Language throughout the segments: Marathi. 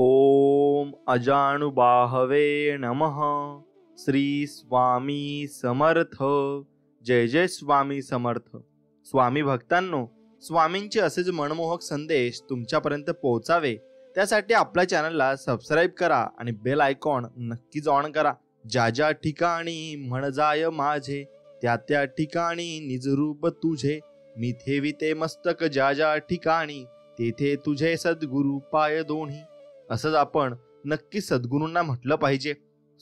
ओम अजानुबाहवे नमः। श्री स्वामी समर्थ। जय जय स्वामी समर्थ। स्वामी भक्तांनो, स्वामींचे असेच मनमोहक संदेश तुमच्यापर्यंत पोहोचावे त्यासाठी आपल्या चॅनलला सबस्क्राईब करा आणि बेल आयकॉन नक्कीच ऑन करा। ज्या ज्या ठिकाणी म्हण जाय माझे, त्या त्या ठिकाणी निजरूप तुझे, मी ठेविते मस्तक ज्या ज्या ठिकाणी, तेथे तुझे सद्गुरु पाय दोन्ही। असंच आपण नक्की सद्गुरूंना म्हटलं पाहिजे।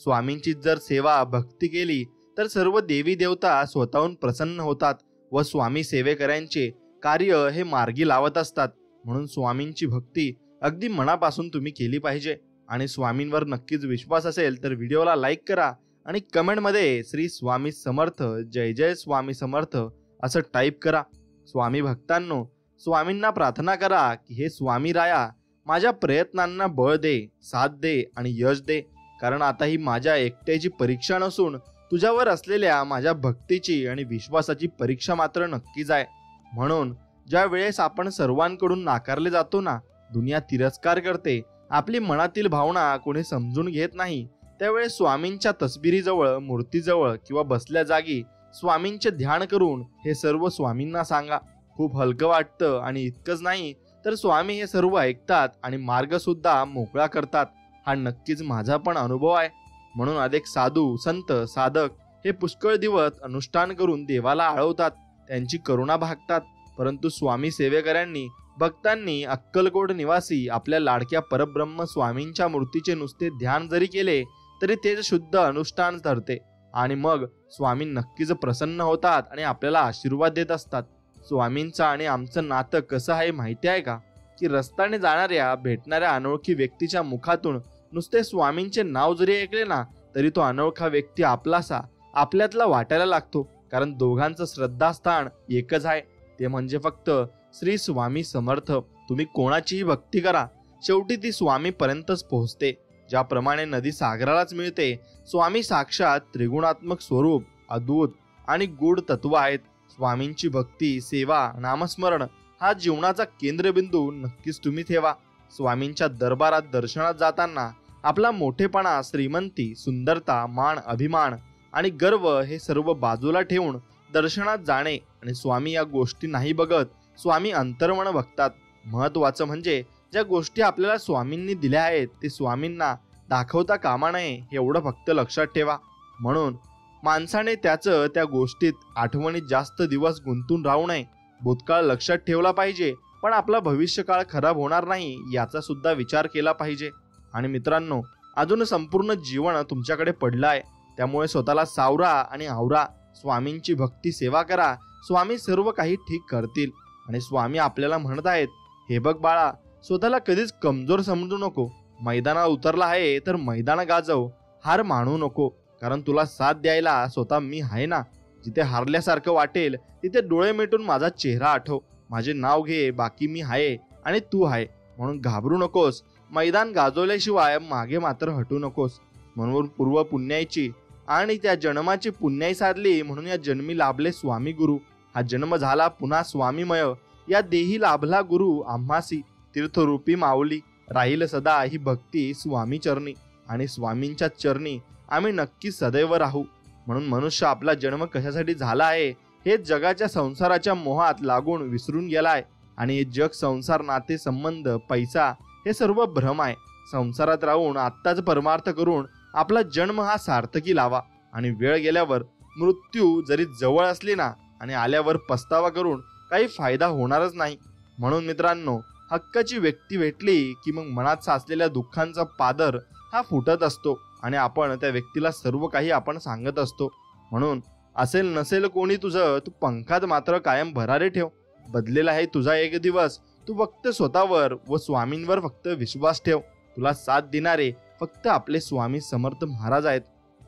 स्वामींची जर सेवा भक्ती केली तर सर्व देवी देवता स्वतःहून प्रसन्न होतात व स्वामी सेवेकऱ्यांचे कार्य हे मार्गी लावत असतात। म्हणून स्वामींची भक्ती अगदी मनापासून तुम्ही केली पाहिजे। आणि स्वामींवर नक्कीच विश्वास असेल तर व्हिडिओला लाईक करा आणि कमेंटमध्ये श्री स्वामी समर्थ, जय जय स्वामी समर्थ असं टाईप करा। स्वामी भक्तांनो, स्वामींना प्रार्थना करा की हे स्वामी राया, माझ्या प्रयत्नांना बळ दे, साथ दे आणि यश दे। कारण आता ही माझ्या एकट्याची परीक्षा नसून तुझ्यावर असलेल्या माझ्या भक्तीची आणि विश्वासाची परीक्षा मात्र नक्कीच आहे। म्हणून ज्या वेळेस आपण सर्वांकडून नाकारले जातो ना, दुनिया तिरस्कार करते, आपली मनातील भावना कोणी समजून घेत नाही, त्यावेळेस स्वामींच्या तसबिरीजवळ, मूर्तीजवळ किंवा बसल्या जागी स्वामींचे ध्यान करून हे सर्व स्वामींना सांगा। खूप हलकं वाटतं आणि इतकंच नाही तर स्वामी हे सर्व ऐकतात आणि मार्ग सुद्धा मोकळा करतात। हा नक्कीच माझा पण अनुभव आहे। म्हणून अनेक साधू, संत, साधक हे पुष्कळ दिवस अनुष्ठान करून देवाला आळवतात, त्यांची करुणा भागतात। परंतु स्वामी सेवेकऱ्यांनी, भक्तांनी अक्कलकोट निवासी आपल्या लाडक्या परब्रह्म स्वामींच्या मूर्तीचे नुसते ध्यान जरी केले तरी ते शुद्ध अनुष्ठान ठरते आणि मग स्वामी नक्कीच प्रसन्न होतात आणि आपल्याला आशीर्वाद देत असतात। स्वामींचं आणि आमचं नातं कसं आहे माहिती आहे का? की रस्त्याने जाणाऱ्या, भेटणाऱ्या अनोळखी व्यक्तीच्या मुखातून नुसते स्वामींचे नाव जरी ऐकले ना तरी तो अनोळखा व्यक्ती आपलासा, आपल्यातला वाटायला लागतो। कारण दोघांचं श्रद्धास्थान एकच आहे, ते म्हणजे फक्त श्री स्वामी समर्थ। तुम्ही कोणाचीही भक्ती करा, शेवटी ती स्वामीपर्यंतच पोहोचते। ज्याप्रमाणे नदी सागरालाच मिळते, स्वामी साक्षात त्रिगुणात्मक स्वरूप, अद्भुत आणि गूढ तत्व आहेत। स्वामींची भक्ती, सेवा, नामस्मरण हा जीवनाचा केंद्रबिंदू नक्कीच तुम्ही ठेवा। स्वामींच्या दरबारात दर्शनात जाताना आपला मोठेपणा, श्रीमंती, सुंदरता, मान, अभिमान आणि गर्व हे सर्व बाजूला ठेवून दर्शनात जाणे। आणि स्वामी या गोष्टी नाही बघत, स्वामी अंतर्मन बघतात। महत्वाचं म्हणजे ज्या गोष्टी आपल्याला स्वामींनी दिल्या आहेत ते स्वामींना दाखवता कामा नये, एवढं फक्त लक्षात ठेवा। म्हणून माणसाने त्या गोष्टीत, आठवणीत जास्त दिवस गुंतून राहू नये। भूतकाळ लक्षात ठेवला पाहिजे, पण आपला भविष्यकाळ खराब होणार नाही याचा सुद्धा विचार केला पाहिजे। आणि मित्रांनो, अजून संपूर्ण जीवन तुमच्याकडे पडलं आहे, त्यामुळे स्वतःला सावरा आणि आवरा। स्वामींची भक्ती, सेवा करा, स्वामी सर्व काही ठीक करतील। आणि स्वामी आपल्याला म्हणत आहेत, हे बघ बाळा, स्वतःला कधीच कमजोर समजू नको। मैदानात उतरला आहे तर मैदान गाजव, हार मानू नको। कारण तुला साथ द्यायला स्वतः मी आहे ना। जिथे हारल्यासारखं वाटेल तिथे डोळे मिटून माझा चेहरा आठव, माझे नाव घे, बाकी मी आहे आणि तू आहे। म्हणून घाबरू नकोस, मैदान गाजवल्याशिवाय मागे मात्र हटू नकोस। म्हणून पूर्व पुण्याईची आणि त्या जन्माची पुण्याई साधली, म्हणून या जन्मी लाभले स्वामी गुरु। हा जन्म झाला पुन्हा स्वामीमय, या देही लाभला गुरु आम्हासी। तीर्थरूपी माऊली राहील सदा ही भक्ती स्वामी चरणी, आणि स्वामींच्या चरणी आम्ही नक्की सदैव राहू। म्हणून मनुष्य आपला जन्म कशासाठी झाला आहे हे जगाच्या संसाराच्या मोहात लागून विसरून गेलाय। आणि हे जग, संसार, नाते, संबंध, पैसा हे सर्व भ्रम आहे। संसारात राहून आत्ताच परमार्थ करून आपला जन्म हा सार्थकी लावा। आणि वेळ गेल्यावर, मृत्यू जरी जवळ असली ना, आणि आल्यावर पस्तावा करून काही फायदा होणारच नाही। म्हणून मित्रांनो, हक्काची व्यक्ती भेटली की मग मनात साचलेल्या दुःखांचा पादर हा फुटत असतो आणि आपण त्या व्यक्तीला सर्व काही आपण सांगत असतो। म्हणून असेल नसेल कोणी तुझं, तू पंखात मात्र कायम भरारे ठेव। बदलेला आहे तुझा एक दिवस, तू फक्त स्वतःवर व स्वामींवर फक्त विश्वास ठेव। तुला साथ देणारे फक्त आपले स्वामी समर्थ महाराज आहेत।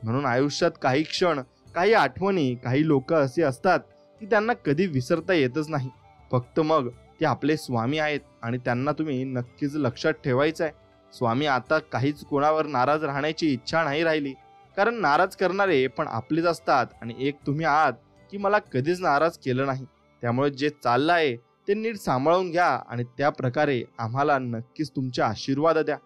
म्हणून आयुष्यात काही क्षण, काही आठवणी, काही लोक असे असतात की त्यांना कधी विसरता येतच नाही। फक्त मग ते आपले स्वामी आहेत आणि त्यांना तुम्ही नक्कीच लक्षात ठेवायचं आहे। स्वामी आता काहीच कोणावर नाराज राहण्याची इच्छा नाही राहिली, कारण नाराज करणारे पण आपलेच असतात आणि एक तुम्ही आहात की मला कधीच नाराज केलं नाही। त्यामुळे जे चाललं आहे ते नीट सांभाळून घ्या आणि त्या प्रकारे आम्हाला नक्कीच तुमचे आशीर्वाद द्या।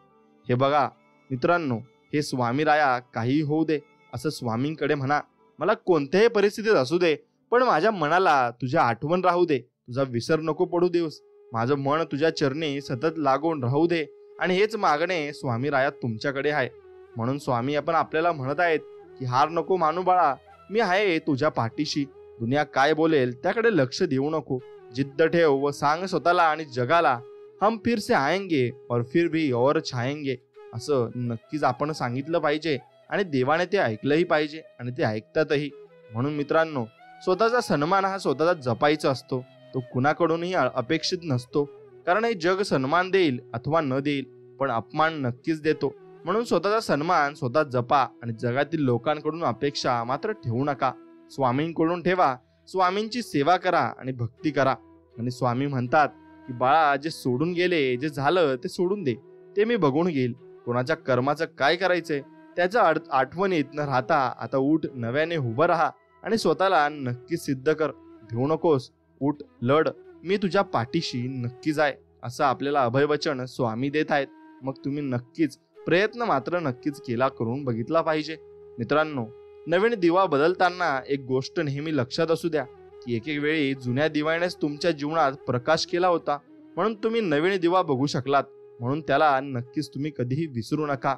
हे बघा मित्रांनो, हे स्वामी राया काही होऊ दे असं स्वामींकडे म्हणा. मला कोणत्याही परिस्थितीत असू दे, पण माझ्या मनाला तुझ्या आठवण राहू दे, तुझा विसर नको पडू देऊस. माझं मन तुझ्या चरणी सतत लागून राहू दे. आणि हेच मागणे स्वामी राया तुमच्याकडे आहे. म्हणून स्वामी आपण आपल्याला म्हणत आहेत की हार नको मानू बाळा, मी आहे तुझ्या पाठीशी. दुनिया काय बोलेल त्याकडे लक्ष देऊ नको. जिद्द ठेव व सांग स्वतःला आणि जगाला, हम फिर से आएंगे और फिर भी और छाएंगे. असं नक्कीच आपण सांगितलं पाहिजे आणि देवाने ते ऐकलंही पाहिजे आणि ते ऐकतातही. म्हणून मित्रांनो, स्वतःचा सन्मान हा स्वतःचा जपायचा असतो. तो कुणाकडूनही अपेक्षित नसतो. कारण हे जग सन्मान देईल अथवा न देईल, पण अपमान नक्कीच देतो. म्हणून स्वतःचा सन्मान स्वतः जपा आणि जगातील लोकांकडून अपेक्षा मात्र ठेवू नका. स्वामींकडून ठेवा. स्वामींची सेवा करा आणि भक्ती करा. आणि स्वामी म्हणतात की बाळा, जे सोडून गेले, जे झालं ते सोडून दे, ते मी बघून घेईल. कोणाच्या कर्माचं काय करायचंय त्याच्या आठवणीत न राहता आता उठ, नव्याने उभं राहा आणि स्वतःला नक्की सिद्ध कर. भिवू नकोस, उठ, लढ, मी तुझ्या पाठीशी नक्कीच आहे. असं आपल्याला अभयवचन स्वामी देत आहेत. मग तुम्ही नक्कीच प्रयत्न मात्र नक्कीच केला करून बघितला पाहिजे. मित्रांनो, नवीन दिवा बदलताना एक गोष्ट नेहमी लक्षात असू द्या की एक वेळी जुन्या दिव्यानेच तुमच्या जीवनात प्रकाश केला होता, म्हणून तुम्ही नवीन दिवा बघू शकलात. म्हणून त्याला नक्कीच तुम्ही कधीही विसरू नका.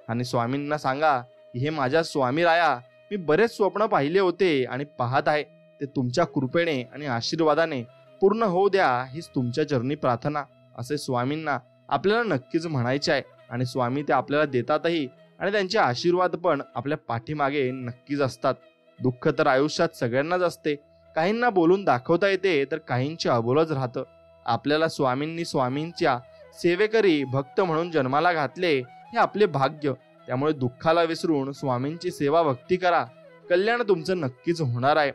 आणि स्वामींना सांगा की हे माझ्या स्वामी राया, मी बरेच स्वप्न पाहिले होते आणि पाहत आहे. ते तुमच्या कृपेने आणि आशीर्वादाने पूर्ण होऊ द्या, हीच तुमच्या चरणी प्रार्थना. असे स्वामींना आपल्याला नक्कीच म्हणायचे आहे. आणि स्वामी ते आपल्याला देतातही आणि त्यांचे आशीर्वाद पण आपल्या पाठीमागे नक्कीच असतात. दुःख तर आयुष्यात सगळ्यांनाच असते. काहींना बोलून दाखवता येते तर काहींचे अबोलच राहतं. आपल्याला स्वामींनी स्वामींच्या सेवेकरी भक्त म्हणून जन्माला घातले, हे आपले भाग्य. त्यामुळे दुःखाला विसरून स्वामींची सेवा भक्ती करा. कल्याण तुमचं नक्कीच होणार आहे.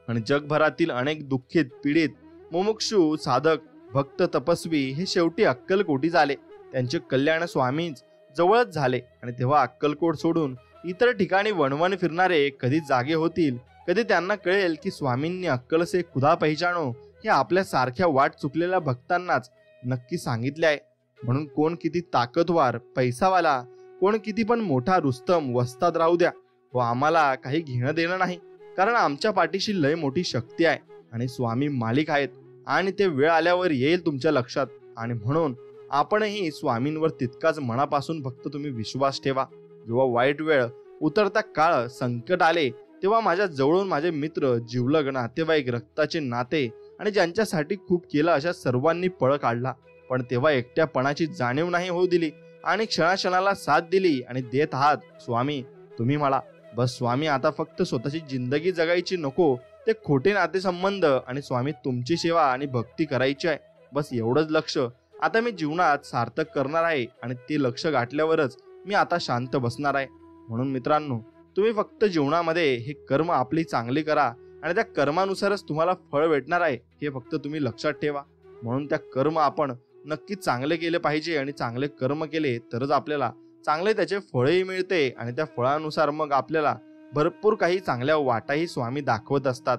आणि जगभरातील अनेक दुःखित, पीडित, मुमुक्षु, साधक, भक्त, तपस्वी हे शेवटी अक्कलकोटी झाले. त्यांचे कल्याण स्वामींच जवळच झाले. आणि तेव्हा अक्कलकोट सोडून इतर ठिकाणी वणवण फिरणारे कधी जागे होतील, कधी त्यांना कळेल की स्वामींनी अक्कल से खुदा पहचानो हे आपल्या सारख्या वाट चुकलेल्या भक्तांनाच नक्की सांगितले आहे. म्हणून कोण किती ताकदवार, पैसावाला, कोण किती पण मोठा रुस्तम वस्ताद राहू द्या, व आम्हाला काही घेणं देणं नाही. कारण आमच्या पाठीशी लय मोठी शक्ती आहे आणि स्वामी मालिक आहेत. आणि ते वेळ आल्यावर येईल तुमच्या लक्षात. आणि म्हणून आपणही स्वामींवर तितकाच मनापासून फक्त तुम्ही विश्वास ठेवा. जेव्हा वाईट वेळ, उतरता काळ, संकट आले, तेव्हा माझ्या जवळून माझे मित्र, जिवलग, नातेवाईक, रक्ताचे नाते आणि ज्यांच्यासाठी खूप केलं अशा सर्वांनी पळ काढला. पण तेव्हा एकट्यापणाची जाणीव नाही होऊ दिली आणि क्षणाक्षणाला साथ दिली. आणि देत आहात स्वामी तुम्ही मला. बस स्वामी, आता फक्त स्वतःची जिंदगी जगायची नको, ते खोटे नातेसंबंध आणि स्वामी तुमची सेवा आणि भक्ती करायची आहे. बस एवढंच लक्ष आता मी जीवनात सार्थक करणार आहे. आणि ते लक्ष गाठल्यावरच मी आता शांत बसणार आहे. म्हणून मित्रांनो, तुम्ही फक्त जीवनामध्ये हे कर्म आपली चांगली करा आणि त्या कर्मानुसारच तुम्हाला फळ भेटणार आहे, हे फक्त तुम्ही लक्षात ठेवा. म्हणून त्या कर्म आपण नक्की चांगले केले पाहिजे आणि चांगले कर्म केले तरच आपल्याला चांगले त्याचे फळही मिळते. आणि त्या फळानुसार मग आपल्याला भरपूर काही चांगल्या वाटाही स्वामी दाखवत असतात.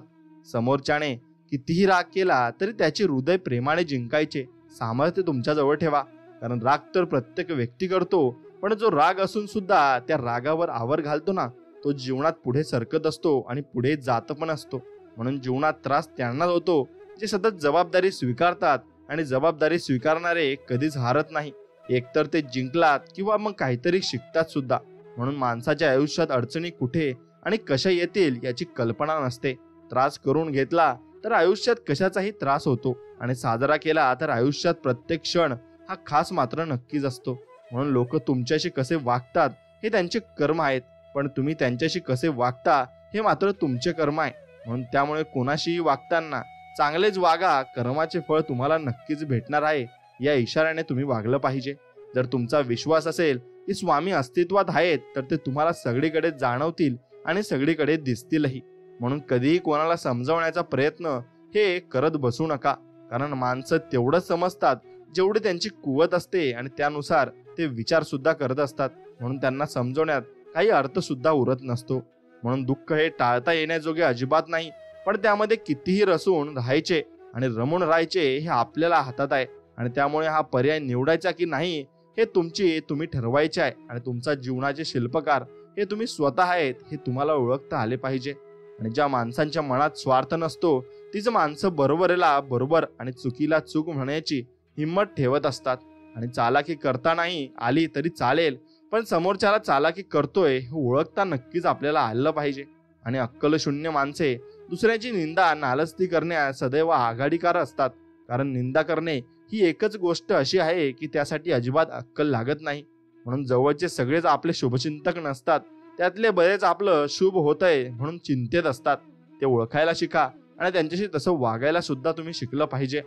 समोरच्याने कितीही राग केला तरी त्याचे हृदय प्रेमाने जिंकायचे सामर्थ्य तुमच्याजवळ ठेवा. कारण राग तर प्रत्येक व्यक्ती करतो, पण जो राग असून सुद्धा त्या रागावर आवर घालतो ना, तो जीवनात पुढे सरकत असतो आणि पुढे जात पण असतो. म्हणून जीवनात त्रास त्यांनाच होतो जे सतत जबाबदारी स्वीकारतात. आणि जबाबदारी स्वीकारणारे कधीच हारत नाही. एकतर ते जिंकलात किंवा मग काहीतरी शिकतात सुद्धा. म्हणून माणसाच्या आयुष्यात अडचणी कुठे आणि कशा येतील याची कल्पना नसते. त्रास करून घेतला तर आयुष्यात कशाचाही त्रास होतो, आणि साजरा केला तर आयुष्यात प्रत्येक क्षण हा खास मात्र नक्कीच असतो. म्हणून लोक तुमच्याशी कसे वागतात हे त्यांचे कर्म आहेत, पण तुम्ही त्यांच्याशी कसे वागता हे मात्र तुमचे कर्म आहे. म्हणून त्यामुळे कोणाशीही वागताना चांगलेच वागा, कर्माचे फळ तुम्हाला नक्कीच भेटणार आहे या इशाऱ्याने तुम्ही वागलं पाहिजे. जर तुमचा विश्वास असेल की स्वामी अस्तित्वात आहेत तर ते तुम्हाला सगळीकडे जाणवतील आणि सगळीकडे दिसतीलही. म्हणून कधीही कोणाला समजावण्याचा प्रयत्न हे करत बसू नका. कारण माणसं तेवढंच समजतात जेवढी त्यांची कुवत असते आणि त्यानुसार ते विचार सुद्धा करत असतात. म्हणून त्यांना समजवण्यात काही अर्थ सुद्धा उरत नसतो. म्हणून दुःख हे टाळता येण्याजोगे अजिबात नाही, पण त्यामध्ये कितीही रसून राहायचे आणि रमून राहायचे हे आपल्याला हातात आहे. आणि त्यामुळे हा पर्याय निवडायचा की नाही हे तुम्ही ठरवायचे आहे आणि तुमचा जीवनाचे शिल्पकार हे तुम्ही स्वतः आहेत हे तुम्हाला ओळखता आले पाहिजे. आणि ज्या माणसांच्या मनात स्वार्थ नसतो तीच माणसं बरोबरीला बरोबर आणि चुकीला चूक म्हणण्याची हिंमत ठेवत असतात. आणि चालाकी करता नाही आली तरी चालेल, पण समोरच्याला चालाकी करतोय हे ओळखता नक्कीच आपल्याला आलं पाहिजे. आणि अक्कलशून्य माणसे दुसऱ्याची निंदा नालस्ती करण्यास सदैव आघाडीकार असतात. कारण निंदा करणे ही एकच गोष्ट अशी आहे की त्यासाठी अजिबात अक्कल लागत नाही. म्हणून जवळचे सगळेच आपले शुभचिंतक नसतात, त्यातले बरेच आपलं शुभ होतंय म्हणून चिंतेत असतात. ते ओळखायला शिका आणि त्यांच्याशी तसं वागायला सुद्धा तुम्ही शिकलं पाहिजे.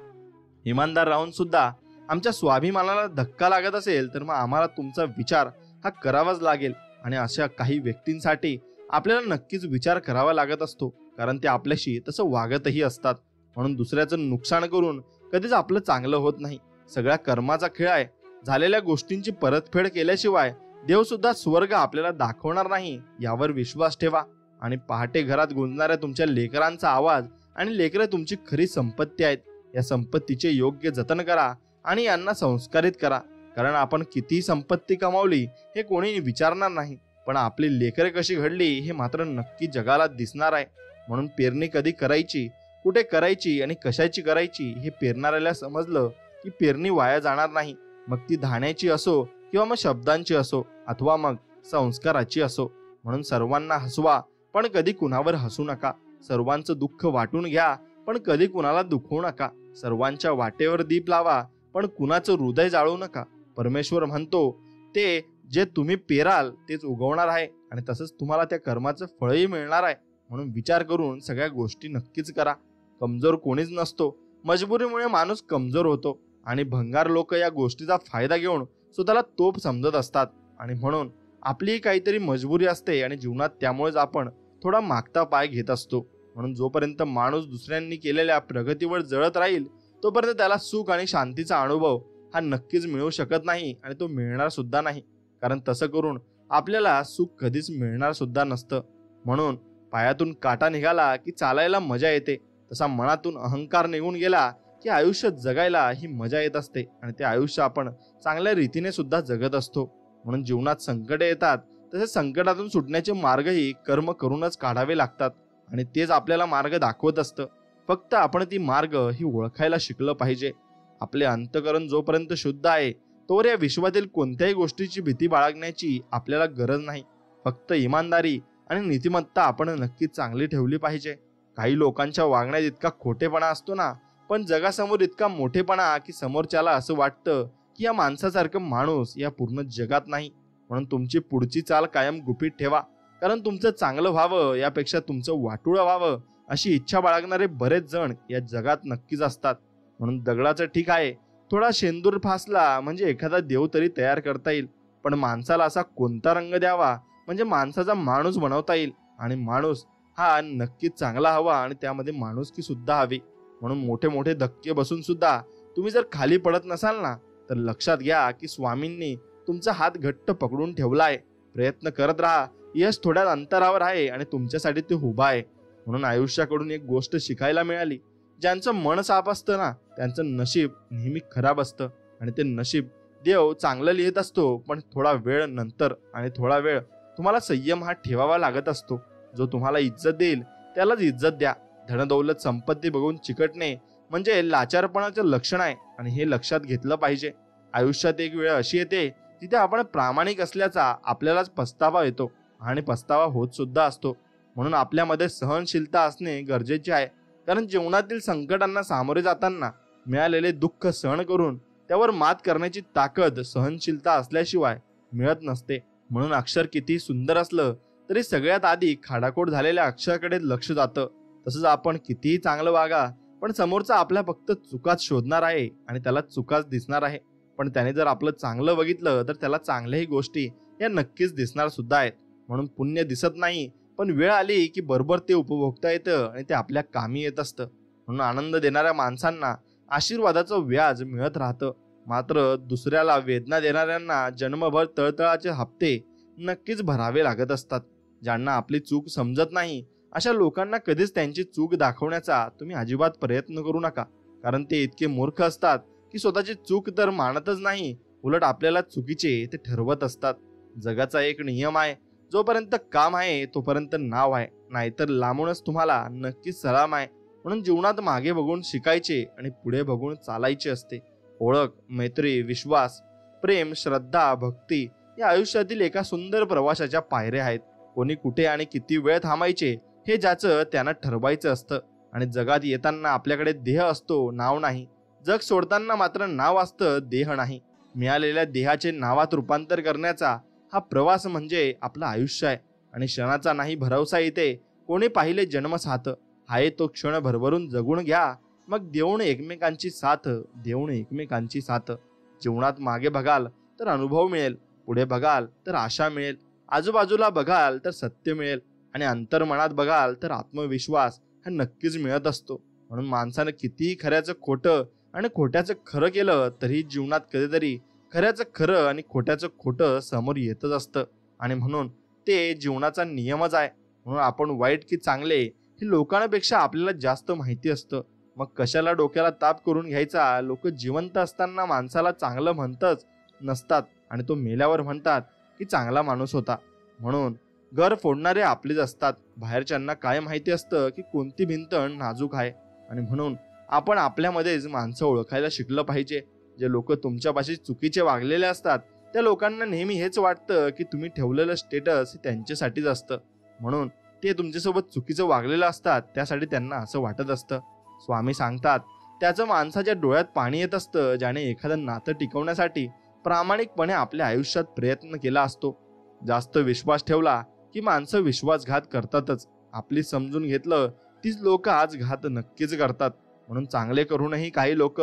इमानदार राहून सुद्धा आमच्या स्वाभिमानाला धक्का लागत असेल तर मग आम्हाला तुमचा विचार हा करावाच लागेल. आणि अशा काही व्यक्तींसाठी आपल्याला नक्कीच विचार करावा लागत असतो, कारण ते आपल्याशी तसं वागतही असतात. म्हणून दुसऱ्याचं नुकसान करून कधीच आपलं चांगलं होत नाही. सगळ्या कर्माचा खेळ आहे. झालेल्या गोष्टींची परतफेड केल्याशिवाय देव सुद्धा स्वर्ग आपल्याला दाखवणार नाही यावर विश्वास ठेवा. आणि पहाटे घरात गुंजणाऱ्या तुमच्या लेकरांचा आवाज आणि लेकरं तुमची खरी संपत्ती आहेत. या संपत्तीचे योग्य जतन करा आणि यांना संस्कारित करा. कारण आपण किती संपत्ती कमावली हे कोणी विचारणार नाही, पण आपली लेकरे कशी घडली हे मात्र नक्की जगाला दिसणार आहे. म्हणून पेरणी कधी करायची, कुठे करायची आणि कशाची करायची हे पेरणाऱ्याला समजलं की पेरणी वाया जाणार नाही. मग ती धान्याची असो किंवा मग शब्दांची असो अथवा मग संस्काराची असो. म्हणून सर्वांना हसवा पण कधी कुणावर हसू नका. सर्वांचं दुःख वाटून घ्या पण कधी कुणाला दुखवू नका. सर्वांच्या वाटेवर दीप लावा पण कुणाचं हृदय जाळू नका. परमेश्वर म्हणतो ते जे तुम्ही पेराल तेच उगवणार आहे आणि तसंच तुम्हाला त्या कर्माचं फळही मिळणार आहे. म्हणून विचार करून सगळ्या गोष्टी नक्कीच करा. कमजोर कोणीच नसतो, मजबुरीमुळे माणूस कमजोर होतो. आणि भंगार लोक या गोष्टीचा फायदा घेऊन स्वतःला तोप समजत असतात. आणि म्हणून आपली काहीतरी मजबुरी असते आणि जीवनात त्यामुळेच आपण थोडा मागता पाय घेत असतो. म्हणून जोपर्यंत माणूस दुसऱ्यांनी केलेल्या प्रगतीवर जळत राहील तोपर्यंत त्याला सुख आणि शांतीचा अनुभव हा नक्कीच मिळू शकत नाही आणि तो मिळणार सुद्धा नाही. कारण तसं करून आपल्याला सुख कधीच मिळणार सुद्धा नसतं. म्हणून पायातून काटा निघाला की चालायला मजा येते, तसा मनातून अहंकार निघून गेला की आयुष्य जगायला ही मजा येत असते आणि ते आयुष्य आपण चांगल्या रीतीने सुद्धा जगत असतो. म्हणून जीवनात संकटे येतात, तसे संकटातून सुटण्याचे मार्गही कर्म करूनच काढावे लागतात आणि तेच आपल्याला मार्ग दाखवत असतं. फक्त आपण ती मार्ग ही ओळखायला शिकलं पाहिजे. आपले अंतःकरण जोपर्यंत शुद्ध आहे तोवर या विश्वातील कोणत्याही गोष्टीची भीती बाळगण्याची आपल्याला गरज नाही. फक्त इमानदारी आणि नीतिमत्ता आपण नक्कीच चांगली ठेवली पाहिजे. काही लोकांच्या वागण्यात इतका खोटेपणा असतो ना, पण जगासमोर इतका मोठेपणा की समोरच्याला असं वाटतं की या माणसासारखं माणूस या पूर्ण जगात नाही. म्हणून तुमची पुढची चाल कायम गुपित ठेवा, कारण तुमचं चांगलं व्हावं यापेक्षा तुमचं वाटोळं व्हावं अशी इच्छा बाळगणारे बरेच जण या जगात नक्कीच असतात. म्हणून दगडाचं ठीक आहे, थोडा शेंदूर फासला म्हणजे एखादा देव तरी तयार करता येईल, पण माणसाला असा कोणता रंग द्यावा म्हणजे माणसाचा माणूस बनवता येईल. आणि माणूस हा नक्कीच चांगला हवा आणि त्यामध्ये माणुसकी सुद्धा हवी. म्हणून मोठे मोठे धक्के बसून सुद्धा तुम्ही जर खाली पडत नसाल ना, तर लक्षात घ्या की स्वामींनी तुमचा हात घट्ट पकडून ठेवलाय. प्रयत्न करत राहा, यश थोड्या अंतरावर आहे आणि तुमच्यासाठी ते उभा आहे. म्हणून आयुष्याकडून एक गोष्ट शिकायला मिळाली, ज्यांचं मन साफ असतं ना त्यांचं नशीब नेहमी खराब असतं. आणि ते नशीब देव चांगलं लिहित असतो, पण थोडा वेळ नंतर आणि थोडा वेळ तुम्हाला संयम हा ठेवावा लागत असतो. जो तुम्हाला इज्जत देईल त्यालाच इज्जत द्या. धनदौलत संपत्ती बघून चिकटणे म्हणजे लाचारपणाचं लक्षण आहे आणि हे लक्षात घेतलं पाहिजे. आयुष्यात एक वेळ अशी येते जिथे आपण प्रामाणिक असल्याचा आपल्यालाच पस्तावा येतो आणि पस्तावा होत सुद्धा असतो. म्हणून आपल्यामध्ये सहनशीलता असणे गरजेचे आहे, कारण जीवनातील संकटांना सामोरे जाताना मिळालेले दुःख सहन करून त्यावर मात करण्याची ताकद सहनशीलता असल्याशिवाय मिळत नसते. म्हणून अक्षर किती सुंदर असलं तरी सगळ्यात आधी खाडाखोड झालेल्या अक्षराकडे लक्ष जातं. तसंच आपण कितीही चांगलं वागा, पण समोरचा आपल्या फक्त चुकाच शोधणार आहे आणि त्याला चुकाच दिसणार आहे. पण त्याने जर आपलं चांगलं बघितलं तर त्याला चांगल्याही गोष्टी या नक्कीच दिसणार सुद्धा आहेत. म्हणून पुण्य दिसत नाही, पण वेळ आली की बरोबर ते उपभोगता येतं आणि ते आपल्या कामी येत असतं. म्हणून आनंद देणाऱ्या माणसांना आशीर्वादाचं व्याज मिळत राहतं, मात्र दुसऱ्याला वेदना देणाऱ्यांना जन्मभर तळतळाचे हप्ते नक्कीच भरावे लागत असतात. ज्यांना आपली चूक समजत नाही अशा लोकांना कधीच त्यांची चूक दाखवण्याचा तुम्ही अजिबात प्रयत्न करू नका, कारण ते इतके मूर्ख असतात की स्वतःची चूक तर मानतच नाही, उलट आपल्याला चुकीचे ते ठरवत असतात. जगाचा एक नियम आहे, जोपर्यंत काम आहे तोपर्यंत नाव आहे, नाहीतर लांबूनच तुम्हाला नक्कीच सलाम आहे. म्हणून जीवनात मागे बघून शिकायचे आणि पुढे बघून चालायचे असते. ओळख, मैत्री, विश्वास, प्रेम, श्रद्धा, भक्ती या आयुष्यातील एका सुंदर प्रवासाच्या पायऱ्या आहेत. कोणी कुठे आणि किती वेळ थांबायचे हे ज्याचं त्यांना ठरवायचं असतं. आणि जगात येताना आपल्याकडे देह असतो, नाव नाही. जग सोडताना मात्र नाव असतं, देह नाही. मिळालेल्या देहाचे नावात रूपांतर करण्याचा हा प्रवास म्हणजे आपलं आयुष्य आहे. आणि क्षणाचा नाही भरवसा इथे. कोणी पाहिले जन्म साथ, हाय तो क्षण भरभरून जगून घ्या. मग देऊन एकमेकांची साथ, देऊन एकमेकांची साथ. जीवनात मागे बघाल तर अनुभव मिळेल, पुढे बघाल तर आशा मिळेल, आजूबाजूला बघाल तर सत्य मिळेल, आणि अंतर्मनात बघाल तर आत्मविश्वास हा नक्कीच मिळत असतो. म्हणून माणसानं कितीही खऱ्याचं खोटं आणि खोट्याचं खरं केलं तरी जीवनात कधीतरी खऱ्याचं खरं आणि खोट्याचं खोटं समोर येतच असतं. आणि म्हणून ते जीवनाचा नियमच आहे. म्हणून आपण वाईट की चांगले हे लोकांपेक्षा आपल्याला जास्त माहिती असतं. मग कशाला डोक्याला ताप करून घ्यायचा. लोक जिवंत असताना माणसाला चांगलं म्हणतच नसतात आणि तो मेल्यावर म्हणतात की चांगला माणूस होता. म्हणून घर फोडणारे आपलेच असतात. बाहेरच्यांना काय माहिती असतं की कोणती भिंत नाजूक आहे. आणि म्हणून आपण आपल्यामध्येच माणसं ओळखायला शिकलं पाहिजे. जे लोक तुमच्यापाशी चुकीचे वागलेले असतात त्या लोकांना नेहमी हेच वाटतं की तुम्ही ठेवलेलं स्टेटस हे त्यांच्यासाठीच असतं. म्हणून ते तुमच्यासोबत चुकीचं वागलेलं असतात, त्यासाठी त्यांना असं वाटत असतं. स्वामी सांगतात, त्याचं माणसाच्या डोळ्यात पाणी येत असतं ज्याने एखादं नातं टिकवण्यासाठी प्रामाणिकपणे आपल्या आयुष्यात प्रयत्न केला असतो. जास्त विश्वास ठेवला की माणसं विश्वासघात करतातच. आपली समजून घेतलं तीच लोक आज घात नक्कीच करतात. म्हणून चांगले करूनही काही लोक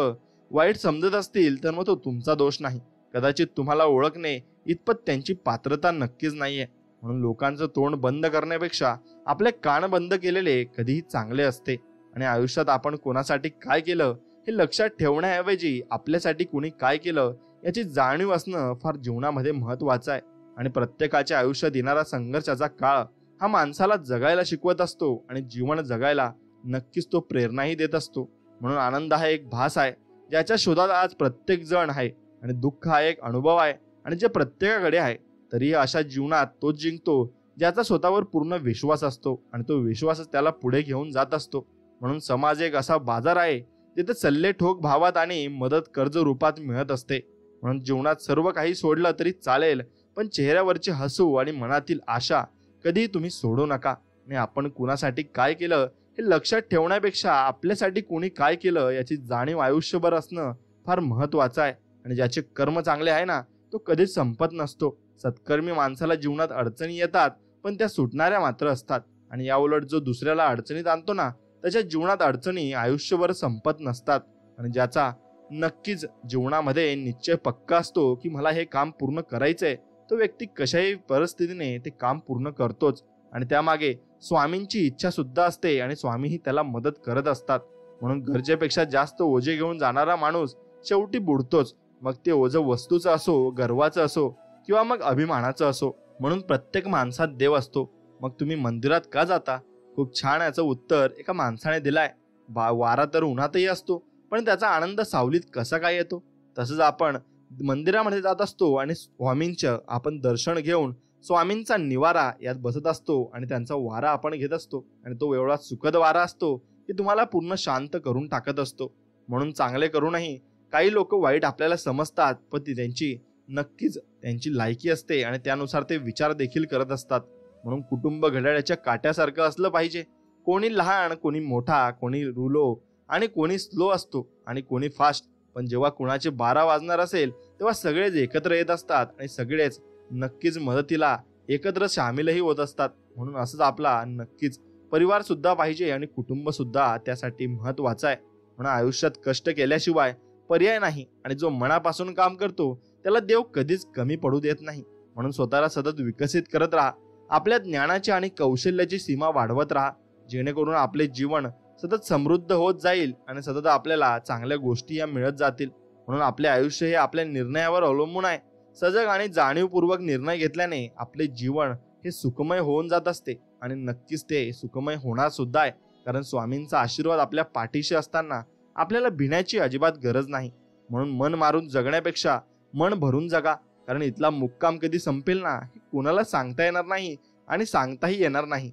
वाईट समजत असतील तर मग तो तुमचा दोष नाही. कदाचित तुम्हाला ओळखणे इतपत त्यांची पात्रता नक्कीच नाहीये. म्हणून लोकांचं तोंड बंद करण्यापेक्षा आपले कान बंद केलेले कधीही चांगले असते. आणि आयुष्यात आपण कोणासाठी काय केलं हे लक्षात ठेवण्याऐवजी आपल्यासाठी कोणी काय केलं याची जाणीव असणं फार जीवनामध्ये महत्वाचं आहे. आणि प्रत्येकाच्या आयुष्यात येणारा संघर्षाचा काळ हा माणसाला जगायला शिकवत असतो आणि जीवन जगायला नक्कीच तो प्रेरणाही देत असतो. म्हणून आनंद हा एक भास आहे ज्याच्या शोधात आज प्रत्येक जण आहे, आणि दुःख हा एक अनुभव आहे आणि जे प्रत्येकाकडे आहे. तरी अशा जीवनात तोच जिंकतो ज्याचा स्वतःवर पूर्ण विश्वास असतो, आणि तो विश्वासच त्याला पुढे घेऊन जात असतो. म्हणून समाज एक असा बाजार आहे जिथे सल्ले ठोक भावात आणि मदत कर्ज रूपात मिळत असते. म्हणून जीवनात सर्व काही सोडलं तरी चालेल, पण चेहऱ्यावरचे हसू आणि मनातील आशा कधी तुम्ही सोडू नका. आणि आपण कुणासाठी काय केलं हे लक्षात ठेवण्यापेक्षा आपल्यासाठी कोणी काय केलं याची जाणीव आयुष्यभर असणं फार महत्वाचं आहे. आणि ज्याचे कर्म चांगले आहे ना तो कधीच संपत नसतो. सत्कर्मी माणसाला जीवनात अडचणी येतात पण त्या सुटणाऱ्या मात्र असतात. आणि याउलट जो दुसऱ्याला अडचणीत आणतो ना त्याच्या जीवनात अडचणी आयुष्यभर संपत नसतात. आणि ज्याचा नक्कीच जीवनामध्ये निश्चय पक्का असतो की मला हे काम पूर्ण करायचंय, तो व्यक्ती कशाही परिस्थितीने ते काम पूर्ण करतोच. आणि त्यामागे स्वामींची इच्छा सुद्धा असते आणि स्वामीही त्याला मदत करत असतात. म्हणून गरजेपेक्षा जास्त ओझे घेऊन जाणारा माणूस शेवटी बुडतोच. मग ते ओझं वस्तूचं असो, गर्वाचं असो किंवा मग अभिमानाचं असो. म्हणून प्रत्येक माणसात देव असतो. मग तुम्ही मंदिरात का जाता? खूप छान याचं उत्तर एका माणसाने दिलाय. वारा तर उन्हातही असतो, पण त्याचा आनंद सावलीत कसा काय येतो? तसंच आपण मंदिरामध्ये जात असतो आणि स्वामींचं आपण दर्शन घेऊन स्वामींचा निवारा यात बसत असतो आणि त्यांचा वारा आपण घेत असतो. आणि तो एवढा सुखद वारा असतो की तुम्हाला पूर्ण शांत करून टाकत असतो. म्हणून चांगले करूनही काही लोक वाईट आपल्याला समजतात, पण ती नक्कीच त्यांची लायकी असते आणि त्यानुसार ते विचार देखील करत असतात. म्हणून कुटुंब घड्याळाच्या काट्यासारखं असलं पाहिजे. कोणी लहान, कोणी मोठा, कोणी रुलो आणि कोणी स्लो असतो आणि कोणी फास्ट. पण जेव्हा कुणाचे 12 वाजणार असेल तेव्हा सगळेच एकत्र येत असतात आणि सगळेच नक्कीच मदतीला एकत्र सामीलही होत असतात. म्हणून असंच आपला नक्कीच परिवार सुद्धा पाहिजे आणि कुटुंब सुद्धा त्यासाठी महत्वाचं आहे. म्हणून आयुष्यात कष्ट केल्याशिवाय पर्याय नाही. आणि जो मनापासून काम करतो त्याला देव कधीच कमी पडू देत नाही. म्हणून स्वतःला सतत विकसित करत राहा. आपल्या ज्ञानाची आणि कौशल्याची सीमा वाढवत राहा, जेणेकरून आपले जीवन सतत समृद्ध होत जाईल आणि सतत आपल्याला चांगल्या गोष्टी या मिळत जातील. म्हणून आपले आयुष्य हे आपल्या निर्णयावर अवलंबून आहे. सजग आणि जाणीवपूर्वक निर्णय घेतल्याने आपले जीवन हे सुखमय होऊन जात असते आणि नक्कीच ते सुखमय होणार सुद्धा आहे. कारण स्वामींचा आशीर्वाद आपल्या पाठीशी असताना आपल्याला भिण्याची अजिबात गरज नाही. म्हणून मन मारून जगण्यापेक्षा मन भरून जगा, कारण इथला मुक्काम कधी संपेल ना हे कोणाला सांगता येणार नाही आणि सांगताही येणार नाही.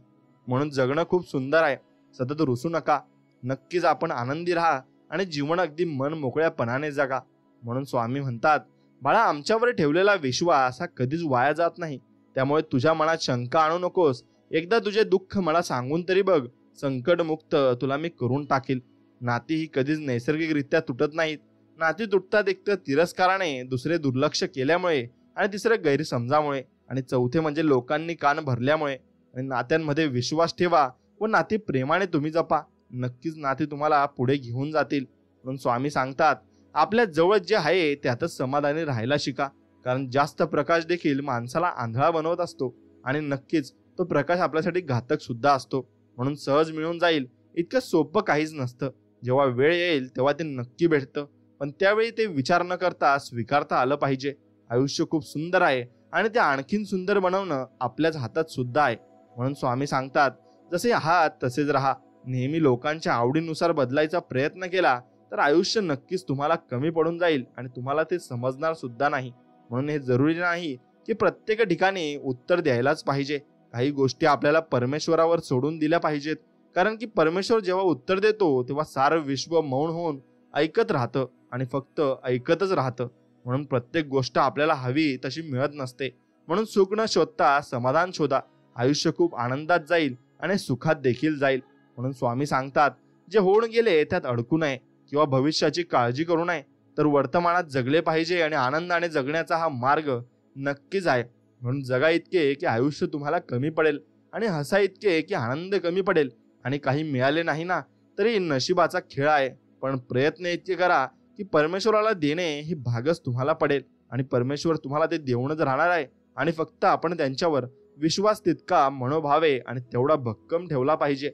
म्हणून जगणं खूप सुंदर आहे. सतत रुसू नका. नक्कीच आपण आनंदी राहा आणि जीवन अगदी मन मोकळ्यापणाने जगा. म्हणून स्वामी म्हणतात, बाळा, आमच्यावर ठेवलेला विश्वास हा कधीच वाया जात नाही. त्यामुळे तुझ्या मनात शंका आणू नकोस. एकदा तुझे दुःख मला सांगून तरी बघ. संकटमुक्त तुला मी करून टाकील. नाती ही कधीच नैसर्गिकरित्या तुटत नाहीत. नाती तुटतात एक तर तिरस्काराने, दुसरे दुर्लक्ष केल्यामुळे आणि तिसरे गैरसमजामुळे आणि चौथे म्हणजे लोकांनी कान भरल्यामुळे. आणि नात्यांमध्ये विश्वास ठेवा व नाती प्रेमाने तुम्ही जपा. नक्कीच नाती तुम्हाला पुढे घेऊन जातील. म्हणून स्वामी सांगतात, आपल्या जवळ जे आहे त्यातच समाधानी राहायला शिका, कारण जास्त प्रकाश देखील माणसाला आंधळा बनवत असतो आणि नक्कीच तो प्रकाश आपल्यासाठी घातक सुद्धा असतो. म्हणून सहज मिळून जाईल इतकं सोपं काहीच नसतं. जेव्हा वेळ येईल तेव्हा ते नक्की भेटतं, पण त्यावेळी ते विचार न करता स्वीकारता आलं पाहिजे. आयुष्य खूप सुंदर आहे आणि ते आणखीन सुंदर बनवणं आपल्याच हातात सुद्धा आहे. म्हणून स्वामी सांगतात, जसे आहात तसेच राहा. नेहमी लोकांच्या आवडीनुसार बदलायचा प्रयत्न केला तर आयुष्य नक्कीच तुम्हाला कमी पडून जाईल आणि तुम्हाला ते समजणार सुद्धा नाही. म्हणून हे जरुरी नाही की प्रत्येक ठिकाणी उत्तर द्यायलाच पाहिजे. काही गोष्टी आपल्याला परमेश्वरावर सोडून दिल्या पाहिजेत, कारण की परमेश्वर जेव्हा उत्तर देतो तेव्हा सारं विश्व मौन होऊन ऐकत राहतं आणि फक्त ऐकतच राहतं. म्हणून प्रत्येक गोष्ट आपल्याला हवी तशी मिळत नसते. म्हणून सुख न शोधता समाधान शोधा. आयुष्य खूप आनंदात जाईल आणि सुखात देखील जाईल. म्हणून स्वामी सांगतात, जे होऊन गेले त्यात अडकू नये किंवा भविष्याची काळजी करू नये, तर वर्तमानात जगले पाहिजे आणि आनंदाने जगण्याचा हा मार्ग नक्कीच आहे. म्हणून जगा इतके की आयुष्य तुम्हाला कमी पडेल आणि हसा इतके की आनंद कमी पडेल. आणि काही मिळाले नाही ना तरी नशिबाचा खेळ आहे, पण प्रयत्न इतके करा की परमेश्वराला देणे ही भागच तुम्हाला पडेल आणि परमेश्वर तुम्हाला ते देऊनच राहणार आहे. आणि फक्त आपण त्यांच्यावर विश्वास तितका मनोभावे आणि तेवढा भक्कम ठेवला पाहिजे.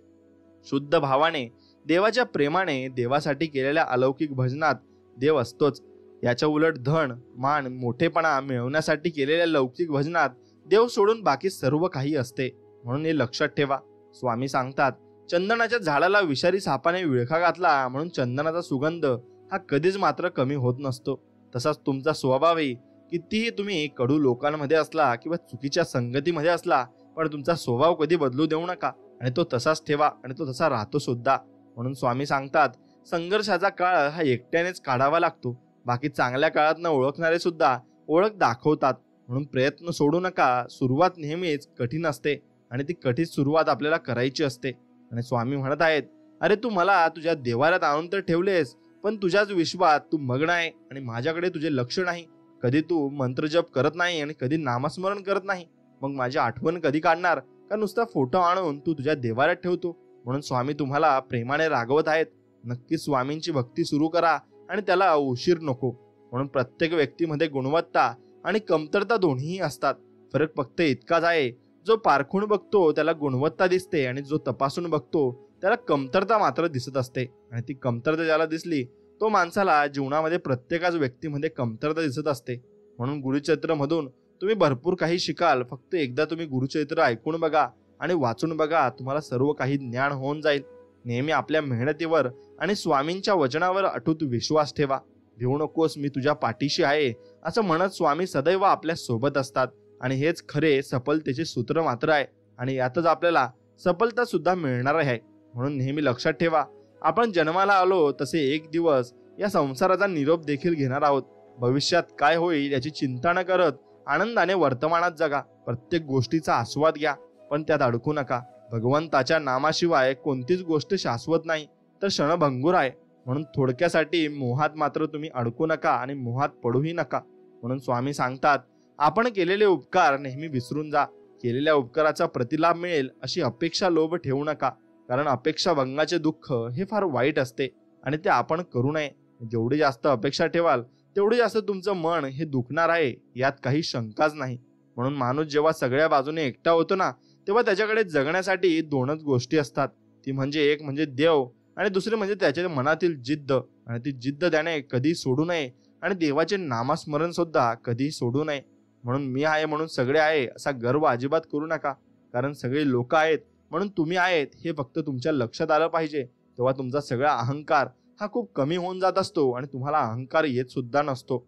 शुद्ध भावाने, देवाच्या प्रेमाने, देवासाठी केलेल्या अलौकिक भजनात देव असतोच. याच्या उलट धन, मान, मोठेपणा मिळवण्यासाठी केलेल्या लौकिक भजनात देव सोडून बाकी सर्व काही असते. म्हणून हे लक्षात ठेवा. स्वामी सांगतात, चंदनाच्या झाडाला विषारी सापाने विळखा घातला म्हणून चंदनाचा सुगंध हा कधीच मात्र कमी होत नसतो. तसाच तुमचा स्वभावही कितीही तुम्ही कडू लोकांमध्ये असला किंवा चुकीच्या संगतीमध्ये असला, पण तुमचा स्वभाव कधी बदलू देऊ नका आणि तो तसाच ठेवा आणि तो तसा राहतो सुद्धा. म्हणून स्वामी सांगतात, संघर्षाचा काळ हा एकट्यानेच काढावा लागतो. बाकी चांगल्या काळात न ओळखणारे सुद्धा ओळख दाखवतात. म्हणून प्रयत्न सोडू नका. सुरुवात नेहमीच कठीण असते आणि ती कठीण सुरुवात आपल्याला करायची असते. आणि स्वामी म्हणत आहेत, अरे तू मला तुझ्या देवाऱ्यात आणून तर ठेवलेस, पण तुझ्याच विश्वात तू मग्न आहे आणि माझ्याकडे तुझे लक्ष नाही. कधी तू मंत्रजप करत नाही आणि कधी नामस्मरण करत नाही. मग माझी आठवण कधी काढणार? का नुसता फोटो आणून तू तुझ्या देवाऱ्यात ठेवतो? म्हणून स्वामी तुम्हाला प्रेमाने रागवत आहेत. नक्की स्वामींची भक्ती सुरू करा आणि त्याला उशीर नको. म्हणून प्रत्येक व्यक्तीमध्ये गुणवत्ता आणि कमतरता दोन्हीही असतात. फरक फक्त इतकाच आहे, जो पारखून बघतो त्याला गुणवत्ता दिसते आणि जो तपासून बघतो त्याला कमतरता मात्र दिसत असते. आणि ती कमतरता ज्याला दिसली तो माणसाला जीवनामध्ये प्रत्येकाच व्यक्तीमध्ये कमतरता दिसत असते. म्हणून गुरुचरित्र मधून तुम्ही भरपूर काही शिकाल. फक्त एकदा तुम्ही गुरुचरित्र ऐकून बघा आणि वाचून बघा, तुम्हाला सर्व काही ज्ञान होऊन जाईल. नेहमी आपल्या मेहनतीवर आणि स्वामींच्या वचनावर अटूट विश्वास ठेवा. भिवू नकोस, मी तुझ्या पाठीशी आहे असं म्हणत स्वामी सदैव आपल्या सोबत असतात आणि हेच खरे सफलतेचे सूत्र मात्र आहे आणि यातच आपल्याला सफलता सुद्धा मिळणार आहे. म्हणून नेहमी लक्षात ठेवा, आपण जन्माला आलो तसे एक दिवस या संसाराचा निरोप देखील घेणार आहोत. भविष्यात काय होईल याची चिंता न करत आनंदाने वर्तमानात जगा. प्रत्येक गोष्टीचा आस्वाद घ्या, पण त्यात अडकू नका. भगवंताच्या नामाशिवाय कोणतीच गोष्ट शाश्वत नाही तर क्षणभंगूर आहे. म्हणून थोडक्यासाठी मोहात मात्र तुम्ही अडकू नका आणि मोहात पडूही नका. म्हणून स्वामी सांगतात, आपण केलेले उपकार नेहमी विसरून जा. केलेल्या उपकाराचा प्रतिलाभ मिळेल अशी अपेक्षा लोभ ठेवू नका, कारण अपेक्षा भंगाचे दुःख हे फार वाईट असते आणि ते आपण करू नये. जेवढी जास्त अपेक्षा ठेवाल तेवढी जास्त तुमचं मन हे दुखणार आहे, यात काही शंकाच नाही. म्हणून माणूस जेव्हा सगळ्या बाजूने एकटा होतो ना, तेव्हा त्याच्याकडे जगण्यासाठी दोनच गोष्टी असतात. ती म्हणजे एक म्हणजे देव आणि दुसरे म्हणजे त्याच्या मनातील जिद्द. आणि ती जिद्द त्याने कधी सोडू नये आणि देवाचे नामस्मरण सुद्धा कधी सोडू नये. म्हणून मी आहे म्हणून सगळे आहे असा गर्व अजिबात करू नका, कारण सगळे लोक आहेत म्हणून तुम्ही आहेत हे फक्त तुमच्या लक्षात आलं पाहिजे. तेव्हा तुमचा सगळा अहंकार हा खूप कमी होऊन जात असतो आणि तुम्हाला अहंकार येत सुद्धा नसतो.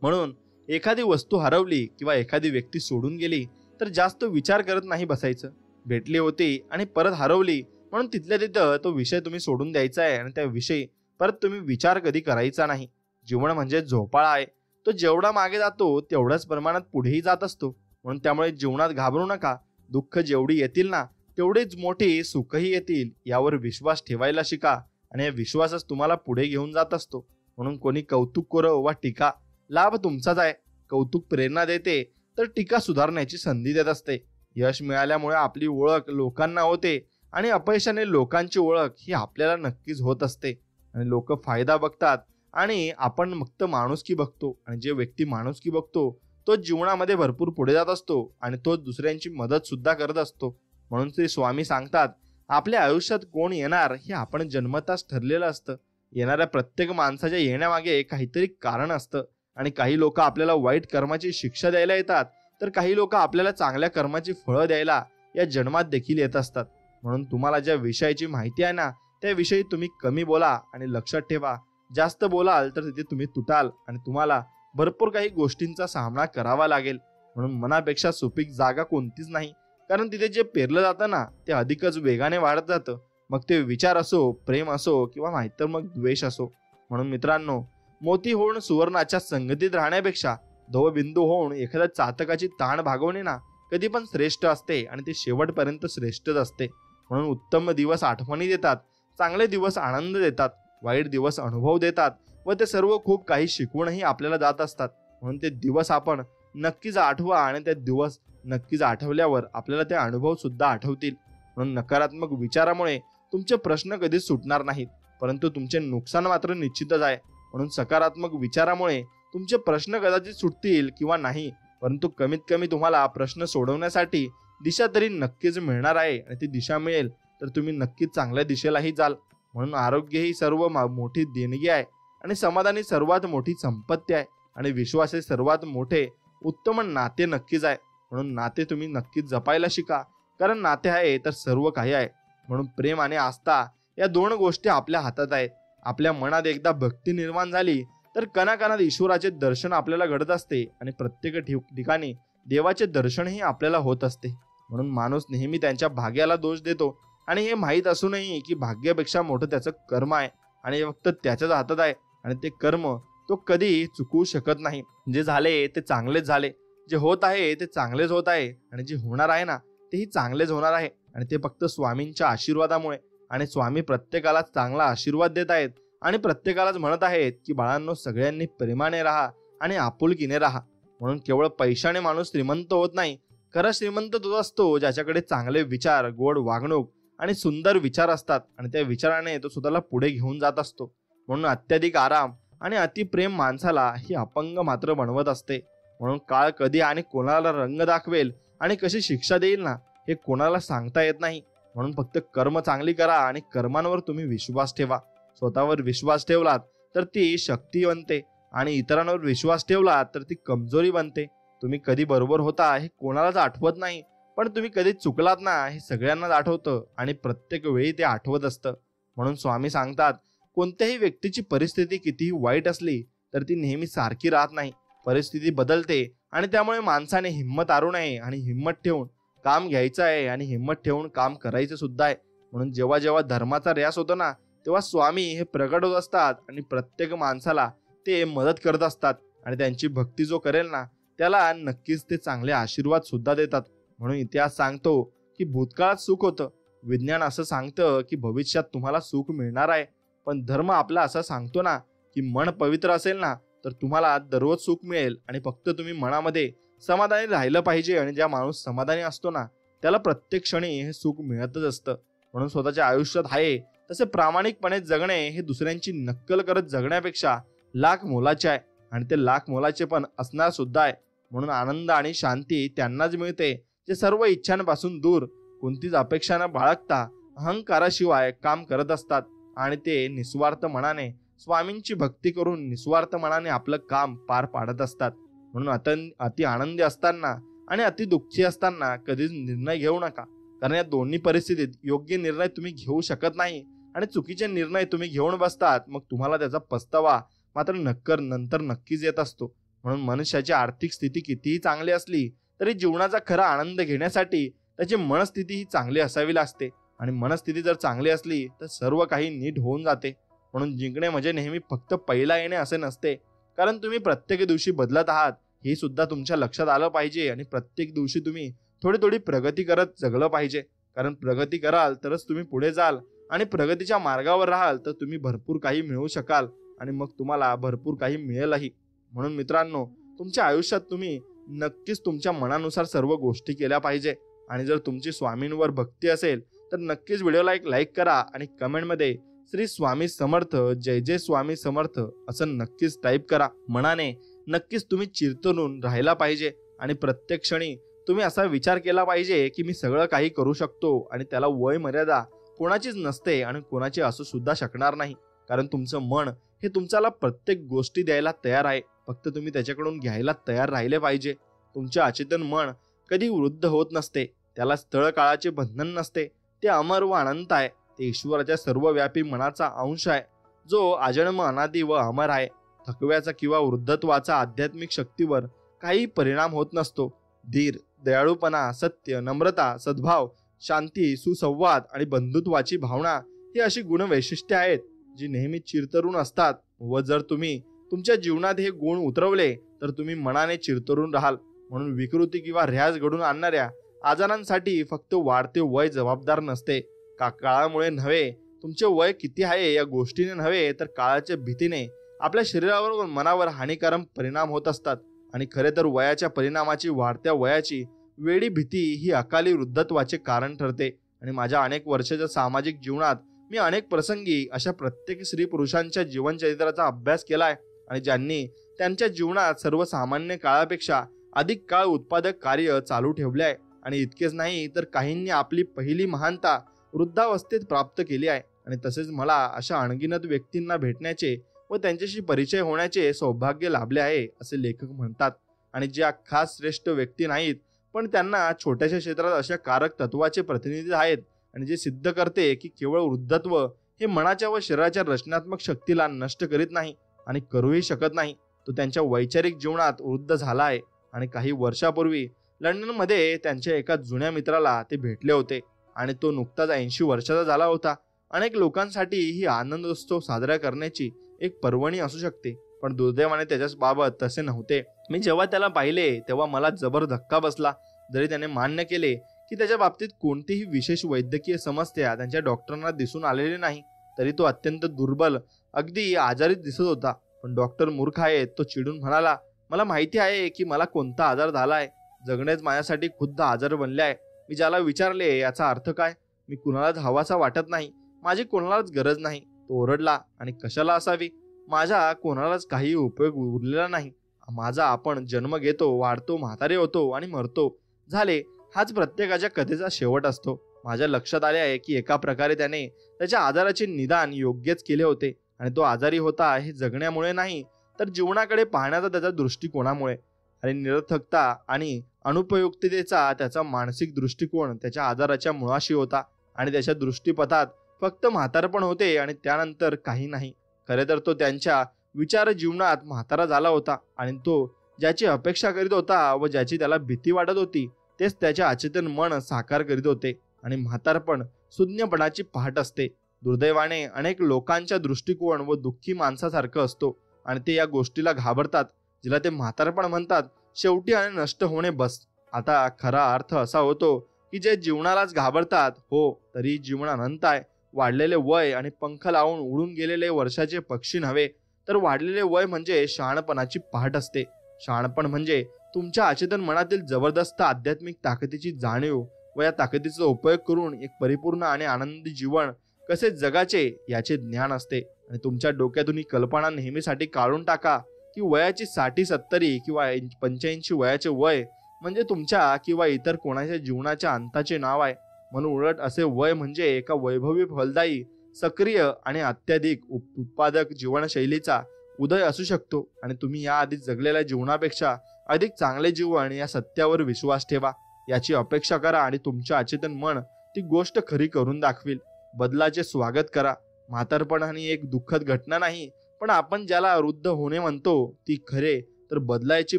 म्हणून एखादी वस्तू हरवली किंवा एखादी व्यक्ती सोडून गेली तर जास्त विचार करत नाही बसायचं. भेटली होती आणि परत हरवली म्हणून तिथल्या तिथं तो विषय तुम्ही सोडून द्यायचा आहे आणि त्या विषयी परत तुम्ही विचार कधी करायचा नाही. जीवन म्हणजे झोपाळा आहे. तो जेवढा मागे जातो तेवढ्याच प्रमाणात पुढेही जात असतो. म्हणून त्यामुळे जीवनात घाबरू नका. दुःख जेवढी येतील ना तेवढीच मोठी सुखही येतील यावर विश्वास ठेवायला शिका आणि हा विश्वासच तुम्हाला पुढे घेऊन जात असतो. म्हणून कोणी कौतुक करो वा टीका, लाभ तुमचाच आहे. कौतुक प्रेरणा देते तर टीका सुधारण्याची संधी देत असते. यश मिळाल्यामुळे आपली ओळख लोकांना होते आणि अपयशाने लोकांची ओळख ही आपल्याला नक्कीच होत असते. आणि लोक फायदा बघतात आणि आपण फक्त माणुसकी बघतो. आणि जे व्यक्ती माणुसकी बघतो तो जीवनामध्ये भरपूर पुढे जात असतो आणि तो दुसऱ्यांची मदत सुद्धा करत असतो. म्हणून श्री स्वामी सांगतात, आपल्या आयुष्यात कोण येणार हे आपण जन्मताच ठरलेलं असतं. येणाऱ्या प्रत्येक माणसाच्या येण्यामागे काहीतरी कारण असतं. आणि काही लोक आपल्याला वाईट कर्माची शिक्षा द्यायला येतात तर काही लोक आपल्याला चांगल्या कर्माची फळं द्यायला या जन्मात देखील येत असतात. म्हणून तुम्हाला ज्या विषयाची माहिती आहे ना त्याविषयी तुम्ही कमी बोला आणि लक्षात ठेवा, जास्त बोलाल तर तिथे तुम्ही तुटाल आणि तुम्हाला भरपूर काही गोष्टींचा सामना करावा लागेल. म्हणून मनापेक्षा सुपीक जागा कोणतीच नाही, कारण तिथे जे पेरलं जातं ना ते अधिकच वेगाने वाढत जातं. मग ते विचार असो, प्रेम असो किंवा नाहीतर मग द्वेष असो. म्हणून मित्रांनो, मोती होऊन सुवर्णाच्या संगतीत राहण्यापेक्षा धवबिंदू होऊन एखाद्या चातकाची ताण भागवणे ना कधी पण श्रेष्ठ असते आणि ते शेवटपर्यंत श्रेष्ठच असते. म्हणून उत्तम दिवस आठवणी देतात, चांगले दिवस आनंद देतात, वाईट दिवस अनुभव देतात व ते सर्व खूप काही शिकवूनही आपल्याला जात असतात. म्हणून ते दिवस आपण नक्कीच आठवा आणि ते दिवस नक्कीच आठवल्यावर आपल्याला ते अनुभव सुद्धा आठवतील. म्हणून नकारात्मक विचारामुळे तुमचे प्रश्न कधीच सुटणार नाहीत, परंतु तुमचे नुकसान मात्र निश्चितच आहे. म्हणून सकारात्मक विचारामुळे तुमचे प्रश्न कदाचित सुटतील किंवा नाही, परंतु कमीत कमी तुम्हाला प्रश्न सोडवण्यासाठी दिशा तरी नक्कीच मिळणार आहे. आणि ती दिशा मिळेल तर तुम्ही नक्कीच चांगल्या दिशेलाही जाल. म्हणून आरोग्य ही सर्व मोठी देणगी आहे आणि समाधान ही सर्वात मोठी संपत्ती आहे आणि विश्वास हे सर्वात मोठे उत्तम नाते नक्कीच आहे. म्हणून नाते तुम्ही नक्कीच जपायला शिका, कारण नाते आहे तर सर्व काही आहे. म्हणून प्रेम आणि आस्था या दोन गोष्टी आपल्या हातात आहेत. आपल्या मनात एकदा भक्ती निर्माण झाली तर कणाकणात ईश्वराचे दर्शन आपल्याला घडत असते आणि प्रत्येक ठिकाणी देवाचे दर्शनही आपल्याला होत असते. म्हणून माणूस नेहमी त्यांच्या भाग्याला दोष देतो आणि हे माहीत असूनही की भाग्यापेक्षा मोठं त्याचं कर्म आहे आणि हे फक्त त्याच्याच हातात आहे आणि ते कर्म तो कधी चुकवू शकत नाही. जे झाले ते चांगलेच झाले, जे होत आहे ते चांगलेच होत आहे आणि जे होणार आहे ना तेही चांगलेच होणार आहे. आणि ते फक्त स्वामींच्या आशीर्वादामुळे. आणि स्वामी प्रत्येकाला चांगला आशीर्वाद देत आहेत आणि प्रत्येकालाच म्हणत आहेत की बाळांनो, सगळ्यांनी प्रेमाने राहा आणि आपुलकीने राहा. म्हणून केवळ पैशाने माणूस श्रीमंत होत नाही. खरा श्रीमंत तो असतो ज्याच्याकडे चांगले विचार, गोड वागणूक आणि सुंदर विचार असतात आणि त्या विचाराने तो स्वतःला पुढे घेऊन जात असतो. म्हणून अत्याधिक आराम आणि अतिप्रेम माणसाला ही अपंग मात्र बनवत असते. म्हणून काळ कधी आणि कोणाला रंग दाखवेल आणि कशी शिक्षा देईल ना हे कोणाला सांगता येत नाही. म्हणून फक्त कर्म चांगली करा आणि कर्मांवर तुम्ही विश्वास ठेवा. स्वतःवर विश्वास ठेवलात तर ती शक्ती बनते आणि इतरांवर विश्वास ठेवलात तर ती कमजोरी बनते. तुम्ही कधी बरोबर होता हे कोणालाच आठवत नाही, पण तुम्ही कधी चुकलात ना हे सगळ्यांनाच आठवतं आणि प्रत्येक वेळी ते आठवत असतं. म्हणून स्वामी सांगतात, कोणत्याही व्यक्तीची परिस्थिती कितीही वाईट असली तर ती नेहमी सारखी राहत नाही. परिस्थिती बदलते आणि त्यामुळे माणसाने हिंमत हारू नये आणि हिंमत ठेवून काम घ्यायचं आहे आणि हिंमत ठेवून काम करायचं सुद्धा आहे. म्हणून जेव्हा जेव्हा धर्माचा ऱ्यास होतो ना तेव्हा स्वामी हे प्रगट होत असतात आणि प्रत्येक माणसाला ते मदत करत असतात आणि त्यांची भक्ती जो करेल ना त्याला नक्कीच ते चांगले आशीर्वाद सुद्धा देतात. म्हणून इतिहास सांगतो की भूतकाळात सुख होतं, विज्ञान असं सांगतं की भविष्यात तुम्हाला सुख मिळणार आहे, पण धर्म आपला असं सांगतो ना की मन पवित्र असेल ना तर तुम्हाला दररोज सुख मिळेल आणि फक्त तुम्ही मनामध्ये समाधानी राहिलं पाहिजे. आणि ज्या माणूस समाधानी असतो ना त्याला प्रत्येक क्षणी हे सुख मिळतच असतं. म्हणून स्वतःच्या आयुष्यात आहे तसे प्रामाणिकपणे जगणे हे दुसऱ्यांची नक्कल करत जगण्यापेक्षा लाख मोलाचे आहे आणि ते लाख मोलाचे पण असणार सुद्धा आहे. म्हणून आनंद आणि शांती त्यांनाच मिळते जे सर्व इच्छांपासून दूर, कोणतीच अपेक्षा न बाळगता अहंकाराशिवाय काम करत असतात आणि ते निस्वार्थ मनाने स्वामींची भक्ती करून निस्वार्थ मनाने आपलं काम पार पाडत असतात. म्हणून अति आनंदी असताना आणि अति दुःखी असताना कधीच निर्णय घेऊ नका, कारण या दोन्ही परिस्थितीत योग्य निर्णय तुम्ही घेऊ शकत नाही आणि चुकीचे निर्णय तुम्ही घेऊन बसतात मग तुम्हाला त्याचा पस्तावा मात्र नंतर नक्कीच येत असतो. म्हणून मनुष्याची आर्थिक स्थिती कितीही चांगली असली तरी जीवनाचा खरा आनंद घेण्यासाठी त्याची मनस्थिती ही चांगली असावी लागते. आणि मनस्थिती जर चांगली असली तर सर्व काही नीट होऊन जाते. म्हणून जिंकणे म्हणजे नेहमी फक्त पहिला येणे असे नसते, कारण तुम्ही प्रत्येक दिवशी बदलत आहात हे सुद्धा तुमच्या लक्षात आलं पाहिजे. आणि प्रत्येक दिवशी तुम्ही थोडी थोडी प्रगती करत जगलं पाहिजे, कारण प्रगती कराल तरच तुम्ही पुढे जाल आणि प्रगतीच्या मार्गावर राहाल तर तुम्ही भरपूर काही मिळवू शकाल आणि मग तुम्हाला भरपूर काही मिळेलही. म्हणून मित्रांनो, तुमच्या आयुष्यात तुम्ही नक्कीच तुमच्या मनानुसार सर्व गोष्टी केल्या पाहिजे. आणि जर तुमची स्वामींवर भक्ती असेल तर नक्कीच व्हिडिओला एक लाईक करा आणि कमेंटमध्ये श्री स्वामी समर्थ, जय जय स्वामी समर्थ असं नक्कीच टाईप करा. मनाने नक्कीच तुम्ही चिरतरून राहायला पाहिजे आणि प्रत्येक क्षणी तुम्ही असा विचार केला पाहिजे की मी सगळं काही करू शकतो आणि त्याला वय मर्यादा कोणाचीच नसते आणि कोणाची असू सुद्धा शकणार नाही. कारण तुमचं मन हे तुमच्याला प्रत्येक गोष्टी द्यायला तयार आहे, फक्त तुम्ही त्याच्याकडून घ्यायला तयार राहिले पाहिजे. तुमचे अचेतन मन कधी वृद्ध होत नसते, त्याला स्थळ काळाचे बंधन नसते, ते अमर व अनंत आहे. ते ईश्वराच्या सर्वव्यापी मनाचा अंश आहे, जो अजन्म अनादी व अमर आहे. थकव्याचा किंवा वृद्धत्वाचा आध्यात्मिक शक्तीवर काही परिणाम होत नसतो. धीर, दयाळूपणा, सत्य, नम्रता, सद्भाव, शांती, सुसंवाद आणि बंधुत्वाची भावना ही अशी गुण वैशिष्ट्ये आहेत जी नेहमी चिरतरुण असतात. व जर तुम्ही तुमच्या जीवनात हे गुण उतरवले तर तुम्ही मनाने चिरतरुण राहाल. म्हणून विकृती किंवा ऱ्याज घडून आणणाऱ्या आजारांसाठी फक्त वाढते वय जबाबदार नसते. काळामुळे नव्हे, तुमचे वय किती आहे या गोष्टीने नव्हे तर काळाच्या भीतीने आपल्या शरीरावर व मनावर हानिकारक परिणाम होत असतात. आणि खरे तर वयाच्या परिणामाची, वाढत्या वयाची वेडी भीती ही अकाली वृद्धत्वाचे कारण ठरते. आणि माझ्या अनेक वर्षाच्या सामाजिक जीवनात मी अनेक प्रसंगी अशा प्रत्येक स्त्री पुरुषांच्या जीवनचरित्राचा अभ्यास केलाय आणि ज्यांनी त्यांच्या जीवनात सर्वसामान्य काळापेक्षा अधिक काळ उत्पादक कार्य चालू ठेवले आहे. आणि इतकेच नाही तर काहींनी आपली पहिली महानता वृद्धावस्थेत प्राप्त केली आहे. आणि तसेच मला अशा अनगिनत व्यक्तींना भेटण्याचे व त्यांच्याशी परिचय होण्याचे सौभाग्य लाभले आहे असे लेखक म्हणतात. आणि ज्या खास श्रेष्ठ व्यक्ती नाहीत पण त्यांना छोट्याशा क्षेत्रात अशा कारक तत्वाचे प्रतिनिधी आहेत आणि जे सिद्ध करते की केवळ वृद्धत्व हे मनाच्या व शरीराच्या रचनात्मक शक्तीला नष्ट करीत नाही आणि करूही शकत नाही. तो त्यांच्या वैचारिक जीवनात वृद्ध झाला आहे. आणि काही वर्षापूर्वी लंडनमध्ये त्यांच्या एका जुन्या मित्राला ते भेटले होते आणि तो नुकताच 80 वर्षाचा झाला होता. अनेक लोकांसाठी ही आनंदोत्सव साजरा करण्याची एक पर्वणी असू शकते, पण दुर्दैवाने त्याच्याबाबत तसे नव्हते. मी जेव्हा त्याला पाहिले तेव्हा मला जबर धक्का बसला. जरी त्याने मान्य केले की त्याच्या बाबतीत कोणतीही विशेष वैद्यकीय समस्या त्यांच्या डॉक्टरांना दिसून आलेली नाही, तरी तो अत्यंत दुर्बल, अगदी आजारीच दिसत होता. पण डॉक्टर मूर्ख आहे, तो चिडून म्हणाला, मला माहिती आहे की मला कोणता आजार झालाय. जगणेच माझ्यासाठी खुद्द आजार बनले आहे. मी ज्याला विचारले याचा अर्थ काय? मी कुणालाच हवासा वाटत नाही, माझी कोणालाच गरज नाही. तो ओरडला, आणि कशाला असावी? माझा कोणालाच काही उपयोग उरलेला नाही. माझा आपण जन्म घेतो, वाढतो, म्हातारे होतो आणि मरतो, झाले. हाच प्रत्येकाच्या कथेचा शेवट असतो. माझ्या लक्षात आले आहे की एका प्रकारे त्याने त्याच्या आजाराचे निदान योग्यच केले होते. आणि तो आजारी होता हे जगण्यामुळे नाही तर जीवनाकडे पाहण्याचा त्याच्या दृष्टिकोनामुळे. आणि निरर्थकता आणि अनुपयुक्ततेचा त्याचा मानसिक दृष्टिकोन त्याच्या आजाराच्या मुळाशी होता. आणि त्याच्या दृष्टीपथात फक्त म्हातारपण होते आणि त्यानंतर काही नाही. खरे तर तो त्यांच्या विचार जीवनात म्हातारा झाला होता आणि तो ज्याची अपेक्षा करीत होता व ज्याची त्याला भीती वाटत होती तेच त्याचे अचेतन मन साकार करीत होते. आणि म्हातारपण शून्यपणाची पहाट असते. दुर्दैवाने अनेक लोकांच्या दृष्टिकोन व दुःखी माणसासारखं असतो आणि ते या गोष्टीला घाबरतात जिला ते म्हातारपण म्हणतात. शेवटी आणि नष्ट होणे बस. आता खरा अर्थ असा होतो की जे जीवनालाच घाबरतात, हो तरी जीवन अनंत आहे. वाढलेले वय आणि पंख लावून उडून गेलेले वर्षाचे पक्षी नव्हे, तर वाढलेले वय म्हणजे शहाणपणाची पहाट असते. शहाणपण म्हणजे तुमच्या अचेतन मनातील जबरदस्त आध्यात्मिक ताकदीची जाणीव व या ताकदीचा उपयोग करून एक परिपूर्ण आणि आनंदी जीवन कसे जगाचे याचे ज्ञान असते. आणि तुमच्या डोक्यातून ही कल्पना नेहमीसाठी काढून टाका की वयाची 60-70 किंवा 85 वयाचे वय म्हणजे तुमच्या किंवा इतर कोणाच्या जीवनाच्या अंताचे नाव आहे. म्हणून उलट असे वय म्हणजे एका वैभवी, फलदायी, सक्रिय आणि अत्याधिक उत्पादक जीवनशैलीचा उदय असू शकतो. आणि तुम्ही याआधी जगलेल्या जीवनापेक्षा अधिक चांगले जीवन या सत्यावर विश्वास ठेवा, याची अपेक्षा करा आणि तुमच्या अचेतन मन ती गोष्ट खरी करून दाखविल. बदलाचे स्वागत करा. म्हातारपण ही एक दुःखद घटना नाही, पण आपण ज्याला वृद्ध होणे म्हणतो ती खरे तर बदलायची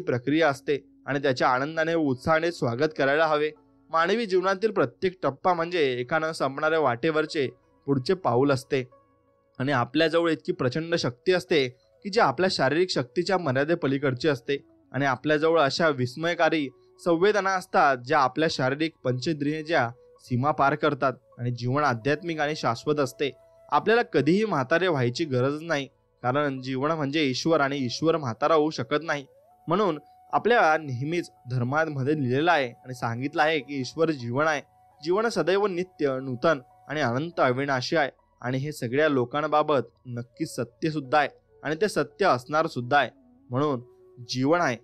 प्रक्रिया असते आणि त्याच्या आनंदाने व उत्साहाने स्वागत करायला हवे. मानवी जीवनातील प्रत्येक टप्पा म्हणजे एका न संपणाऱ्या वाटेवरचे पुढचे पाऊल असते आणि आपल्याजवळ इतकी प्रचंड शक्ती असते की जी आपल्या शारीरिक शक्तीच्या मर्यादे पलीकडची असते आणि आपल्याजवळ अशा विस्मयकारी संवेदना असतात ज्या आपल्या शारीरिक पंचेंद्रियाच्या सीमा पार करतात आणि जीवन आध्यात्मिक आणि शाश्वत असते. आपल्याला कधीही म्हातारे व्हायची गरज नाही, कारण जीवन म्हणजे ईश्वर आणि ईश्वर म्हातारा होऊ शकत नाही. म्हणून आपल्या नेहमीच धर्मामध्ये लिहिलेलं आहे आणि सांगितलं आहे की ईश्वर जीवन आहे. जीवन सदैव नित्य, नूतन आणि अनंत अविनाशी आहे आणि हे सगळ्या लोकांबाबत नक्कीच सत्य सुद्धा आहे आणि ते सत्य असणार सुद्धा आहे. म्हणून जीवन आहे.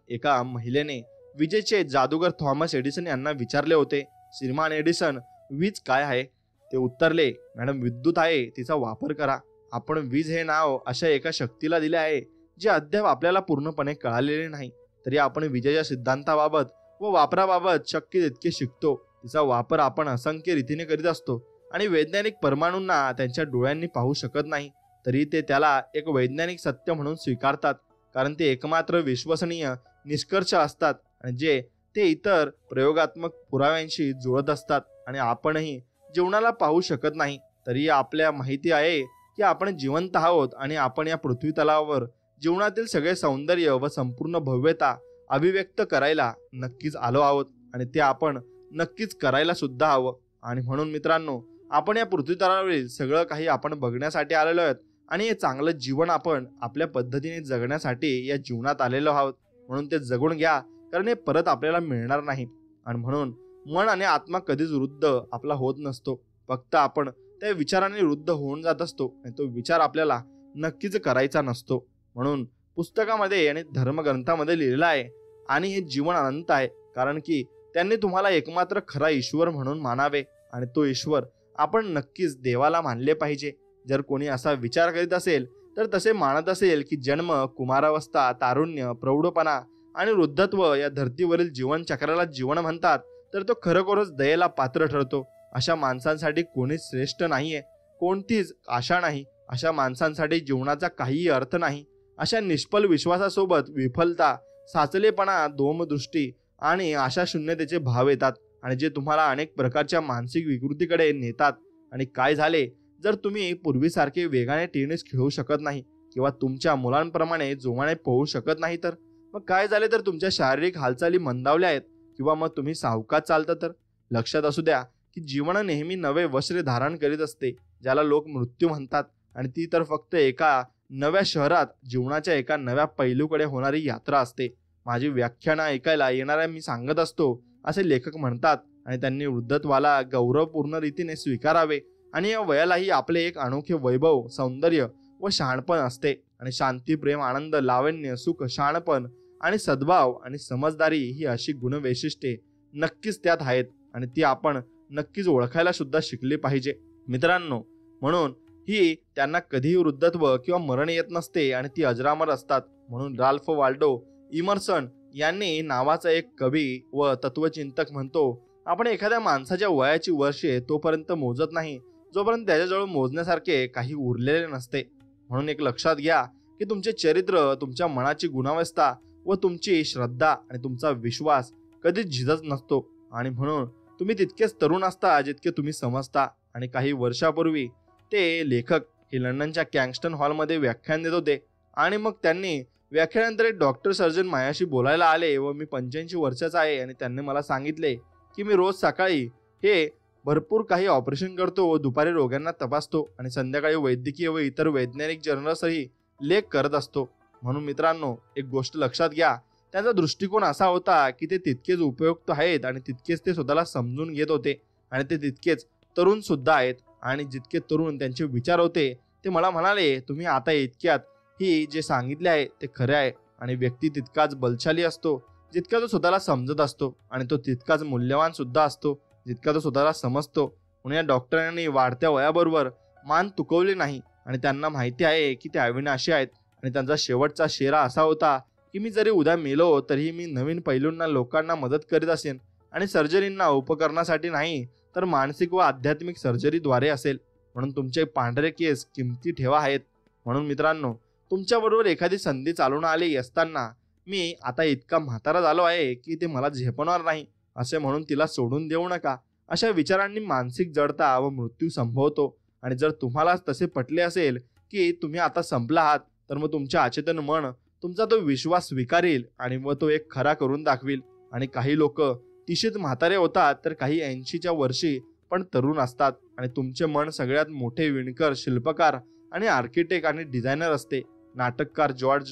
एका महिलेने विजेचे जादूगर थॉमस एडिसन यांना विचारले होते, श्रीमान एडिसन, वीज काय आहे? ते उत्तरले, मॅडम, विद्युत आहे, तिचा वापर करा. आपण वीज हे नाव अशा एका शक्तीला दिले आहे जे अद्याप आपल्याला पूर्णपणे कळालेले नाही. तरी आपण विजेच्या सिद्धांताबाबत व वापराबाबत शक्य तितके शिकतो. तिचा वापर आपण असंख्य रीतीने करीत असतो आणि वैज्ञानिक परमाणूंना त्यांच्या डोळ्यांनी पाहू शकत नाही, तरी ते त्याला एक वैज्ञानिक सत्य म्हणून स्वीकारतात, कारण ते एकमात्र विश्वसनीय निष्कर्ष असतात आणि जे ते इतर प्रयोगात्मक पुराव्यांशी जुळत असतात. आणि आपणही जीवनाला पाहू शकत नाही, तरी आपल्या माहिती आहे की आपण जिवंत आहोत आणि आपण या पृथ्वी तलावर जीवनातील सगळे सौंदर्य व संपूर्ण भव्यता अभिव्यक्त करायला नक्कीच आलो आहोत आणि ते आपण नक्कीच करायला सुद्धा हवं. आणि म्हणून मित्रांनो, आपण या पृथ्वी तलावरील सगळं काही आपण बघण्यासाठी आलेलो आहोत आणि हे चांगलं जीवन आपण आपल्या पद्धतीने जगण्यासाठी या जीवनात आलेलो आहोत. म्हणून ते जगून घ्या, कारण हे परत आपल्याला मिळणार नाही. आणि म्हणून मन आणि आत्मा कधीच वृद्ध आपला होत नसतो, फक्त आपण त्या विचाराने वृद्ध होऊन जात असतो आणि तो विचार आपल्याला नक्कीच करायचा नसतो. म्हणून पुस्तकामध्ये आणि धर्मग्रंथामध्ये लिहिलेलं आहे आणि हे जीवन अनंत आहे, कारण की त्यांनी तुम्हाला एकमात्र खरा ईश्वर म्हणून मानावे आणि तो ईश्वर आपण नक्कीच देवाला मानले पाहिजे. जर कोणी असा विचार करीत असेल तर तसे मानत असेल की जन्म, कुमारावस्था, तारुण्य, प्रौढपणा आणि वृद्धत्व या धर्तीवरील जीवनचक्राला जीवन म्हणतात, तर तो खरोखरच दयेला पात्र ठरतो. अशा माणसांसाठी कोणीच श्रेष्ठ नाहीये, कोणतीच आशा नाही. अशा माणसांसाठी जीवनाचा काहीही अर्थ नाही. अशा निष्फल विश्वासासोबत विफलता, साचलेपणा, दोमदृष्टी आणि आशाशून्यतेचे भाव येतात आणि जे तुम्हाला अनेक प्रकारच्या मानसिक विकृतीकडे नेतात. आणि काय झाले जर तुम्ही पूर्वीसारखे वेगाने टेनिस खेळू शकत नाही किंवा तुमच्या मुलांप्रमाणे जोमाने पोहू शकत नाही तर? मग काय झाले तर तुमच्या शारीरिक हालचाली मंदावल्या आहेत किंवा मग तुम्ही सावकाश चालता तर? लक्षात असू द्या की जीवन नेहमी नवे वस्त्रे धारण करीत असते, ज्याला लोक मृत्यू म्हणतात, आणि ती तर फक्त एका नव्या शहरात जीवनाच्या एका नव्या पैलूकडे होणारी यात्रा असते. माझी व्याख्यानं ऐकायला येणाऱ्या मी सांगत असतो असे लेखक म्हणतात आणि त्यांनी वृद्धत्वाला गौरवपूर्ण रीतीने स्वीकारावे आणि या वयालाही आपले एक अनोखे वैभव, सौंदर्य व शहाणपण असते. आणि शांती, प्रेम, आनंद, लावण्य, सुख, शहाणपण आणि सद्भाव आणि समजदारी ही अशी गुणवैशिष्ट्ये नक्कीच त्यात आहेत आणि ती आपण नक्कीच ओळखायला सुद्धा शिकली पाहिजे मित्रांनो. म्हणून ही त्यांना कधीही वृद्धत्व किंवा मरण येत नसते आणि ती अजरामर असतात. म्हणून राल्फ वाल्डो इमर्सन यांनी नावाचा एक कवी व तत्वचिंतक म्हणतो, आपण एखाद्या माणसाच्या वयाची वर्षे तोपर्यंत मोजत नाही जोपर्यंत त्याच्याजवळ मोजण्यासारखे काही उरलेले नसते. म्हणून एक लक्षात घ्या की तुमचे चरित्र, तुमच्या मनाची गुणावस्था व तुमची श्रद्धा आणि तुमचा विश्वास कधीच झिजत नसतो. आणि म्हणून तुम्ही तितकेच तरुण असता जितके तुम्ही समजता. आणि काही वर्षापूर्वी ते लेखक हे लंडनच्या कॅंगस्टन हॉलमध्ये व्याख्यान देत होते आणि मग त्यांनी व्याख्यानानंतर एक डॉक्टर सर्जन माझ्याशी बोलायला आले व मी 85 वर्षाचा आहे आणि त्यांनी मला सांगितले की मी रोज सकाळी हे भरपूर काही ऑपरेशन करतो व दुपारी रोग्यांना तपासतो आणि संध्याकाळी वैद्यकीय व इतर वैज्ञानिक जर्नल्सही लेख करत असतो. म्हणून मित्रांनो, एक गोष्ट लक्षात घ्या, त्यांचा दृष्टिकोन असा होता की ते तितकेच उपयुक्त आहेत आणि तितकेच ते स्वतःला समजून घेत होते आणि ते तितकेच तरुण सुद्धा आहेत. आणि जितके तरुण त्यांचे विचार होते ते मला म्हणाले, तुम्ही आता इतक्यात ही जे सांगितले आहे ते खरे आहे. आणि व्यक्ती तितकाच बलशाली असतो जितका तो स्वतःला समजत असतो आणि तो तितकाच मूल्यवान सुद्धा असतो जितका तो स्वतःला समजतो. म्हणून या डॉक्टरांनी वाढत्या वयाबरोबर मान तुकवली नाही आणि त्यांना माहिती आहे की ते अविनाशी आहेत. आणि त्यांचा शेवटचा शेरा असा होता की मी जरी उद्या मेलो तरीही मी नवीन पैलूंना लोकांना मदत करीत असेन आणि सर्जरींना उपकरणासाठी नाही तर मानसिक व आध्यात्मिक सर्जरीद्वारे असेल. म्हणून तुमचे पांढरे केस किमती ठेवा आहेत. म्हणून मित्रांनो, तुमच्याबरोबर एखादी संधी चालून आली असताना मी आता इतका म्हातारा झालो आहे की ते मला झेपणार नाही असे म्हणून तिला सोडून देऊ नका. अशा विचारांनी मानसिक जडता व मृत्यू संभवतो. आणि जर तुम्हाला तसे पटले असेल की तुम्ही आता संपला आहात, तर मग तुमचे अचेतन मन तुमचा तो विश्वास स्वीकारेल आणि मग तो एक खरा करून दाखवेल. आणि काही लोक 30शीत म्हातारे होतात, तर काही 80च्या वर्षी पण तरुण असतात. आणि तुमचे मन सगळ्यात मोठे विणकर, शिल्पकार आणि आर्किटेक्ट आणि डिझायनर असते. नाटककार जॉर्ज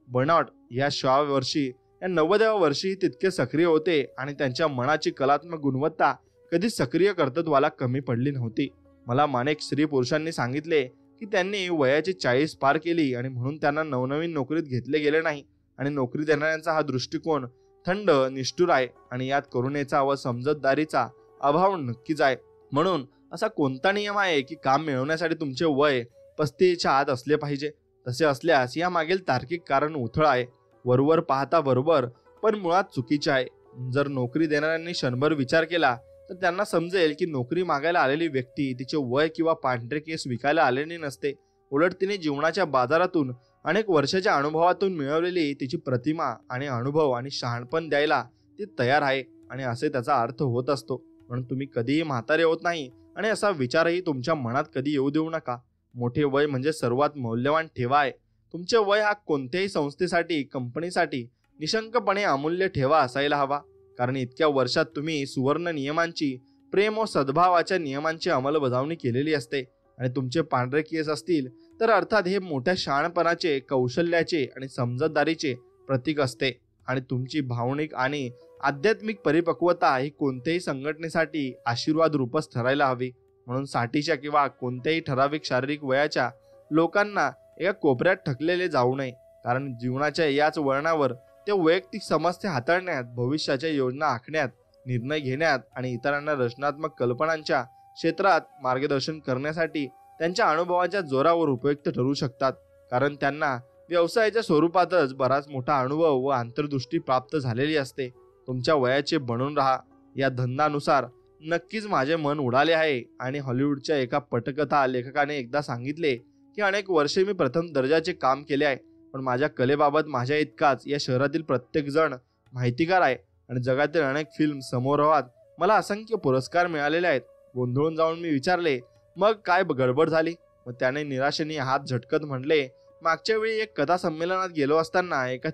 बर्नार्ड या 100व्या वर्षी, या 90व्या वर्षी तितके सक्रिय होते आणि त्यांच्या मनाची कलात्मक गुणवत्ता कधीच सक्रिय कर्तृत्वाला कमी पडली नव्हती. मला अनेक स्त्री पुरुषांनी सांगितले की त्यांनी वयाची 40 पार केली आणि म्हणून त्यांना नवनवीन नोकरीत घेतले गेले नाही. आणि नोकरी देणाऱ्यांचा हा दृष्टिकोन थंड, निष्ठुर आहे आणि यात करुणेचा व समजदारीचा अभाव नक्कीच आहे. म्हणून असा कोणता नियम आहे की काम मिळवण्यासाठी तुमचे वय 35च्या आत असले पाहिजे? तसे असल्यास या मागील तार्किक कारण उथळ आहे, वरवर पाहता बरोबर पण मुळात चुकीचे आहे. जर नोकरी देणाऱ्यांनी क्षणभर विचार केला तर त्यांना समजेल की नोकरी मागायला आलेली व्यक्ती तिचे वय किंवा पांढरे केस विकायला आलेली नसते. उलट तिने जीवनाच्या बाजारातून अनेक वर्षाच्या अनुभवातून मिळवलेली तिची प्रतिमा आणि अनुभव आणि शहाणपण द्यायला ती तयार आहे. आणि असे त्याचा अर्थ होत असतो. म्हणून तुम्ही कधीही म्हातारे होत नाही आणि असा विचारही तुमच्या मनात कधी येऊ देऊ नका. मोठे वय म्हणजे सर्वात मौल्यवान ठेवा आहे. तुमचे वय हा कोणत्याही संस्थेसाठी, कंपनीसाठी निशंकपणे अमूल्य ठेवा असायला हवा. कारण इतक्या वर्षात तुम्ही सुवर्ण नियमांची, प्रेम व सद्भावाच्या नियमांची अंमलबजावणी केलेली असते. आणि तुमचे पांढरे केस असतील तर अर्थात हे मोठ्या शहाणपणाचे, कौशल्याचे आणि समजदारीचे प्रतीक असते. आणि तुमची भावनिक आणि आध्यात्मिक परिपक्वता ही कोणत्याही संघटनेसाठी आशीर्वाद रूपच ठरायला हवी. म्हणून 60च्या किंवा कोणत्याही ठराविक शारीरिक वयाच्या लोकांना एका कोपऱ्यात ठकलेले जाऊ नये. कारण जीवनाच्या याच वळणावर ते वैयक्तिक समस्या हाताळण्यात, भविष्याच्या योजना आखण्यात, निर्णय घेण्यात आणि इतरांना रचनात्मक कल्पनांच्या क्षेत्रात मार्गदर्शन करण्यासाठी त्यांच्या अनुभवाच्या जोरावर उपयुक्त ठरू शकतात. कारण त्यांना व्यवसायाच्या स्वरूपातच बराच मोठा अनुभव व अंतर्दृष्टी प्राप्त झालेली असते. तुमच्या वयाचे बनून राहा. या धंदानुसार नक्कीच माझे मन उडाले आहे. आणि हॉलिवूडच्या एका पटकथा लेखकाने एकदा सांगितले की अनेक वर्षे मी प्रथम दर्जाचे काम केले आहे, पण माझ्या कलेबाबत माझ्या इतकाच या शहरातील प्रत्येक जण माहितीगार आहे. आणि जगातील अनेक फिल्म समूहात मला असंख्य पुरस्कार मिळालेले आहेत. गोंधळून जाऊन मी विचारले, मग काय गडबड झाली? मग त्याने निराशेने हात झटकत म्हटले, मागच्या वेळी एक कथा संमेलनात गेलो असताना एका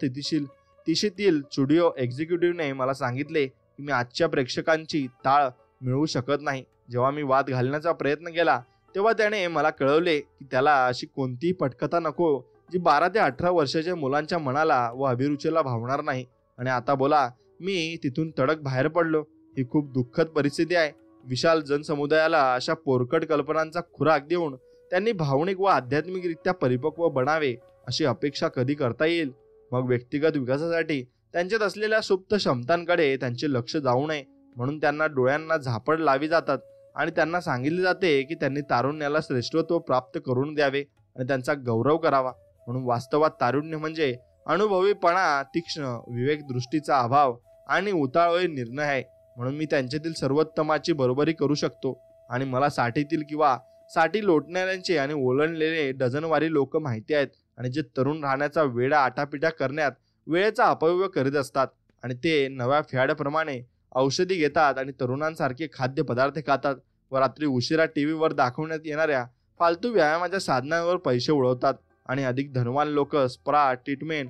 तिशीतील स्टुडिओ एक्झिक्युटिव्हने मला सांगितले की मी आजच्या प्रेक्षकांची ताळ मिळवू शकत नाही. जेव्हा मी वाद घालण्याचा प्रयत्न केला तेव्हा त्याने मला कळवले की त्याला अशी कोणतीही पटकथा नको जी 12 ते 18 वर्षाच्या मुलांच्या मनाला व अभिरुचीला भावणार नाही. आणि आता बोला, मी तिथून तडक बाहेर पडलो. ही खूप दुःखद परिस्थिती आहे. विशाल जनसमुदायाला अशा पोरकट कल्पनांचा खुराक देऊन त्यांनी भावनिक व आध्यात्मिकरित्या परिपक्व बनावे अशी अपेक्षा कधी करता येईल? मग व्यक्तिगत विकासासाठी त्यांच्यात असलेल्या सुप्त क्षमतांकडे त्यांचे लक्ष जाऊ नये म्हणून त्यांना डोळ्यांना झापड लावी जातात आणि त्यांना सांगितले जाते की त्यांनी तारुण्याला श्रेष्ठत्व प्राप्त करून द्यावे आणि त्यांचा गौरव करावा. म्हणून वास्तवात तारुण्य म्हणजे अनुभवीपणा, तीक्ष्ण विवेक दृष्टीचा अभाव आणि उतावळे निर्णय आहे. म्हणून मी त्यांच्यातील सर्वोत्तमाची बरोबरी करू शकतो. आणि मला 60तील किंवा 60 लोटणाऱ्यांचे आणि ओलांडलेले डझनवारी लोक माहिती आहेत. आणि जे तरुण राहण्याचा वेडा आटापिटा करण्यात वेळेचा अपव्यय करीत असतात. आणि ते नव्या फॅडप्रमाणे औषधी घेतात आणि तरुणांसारखे खाद्यपदार्थ खातात व रात्री उशिरा टीव्हीवर दाखवण्यात येणाऱ्या फालतू व्यायामाच्या साधनांवर पैसे उडवतात. आणि अधिक धनवान लोक स्पा ट्रीटमेंट,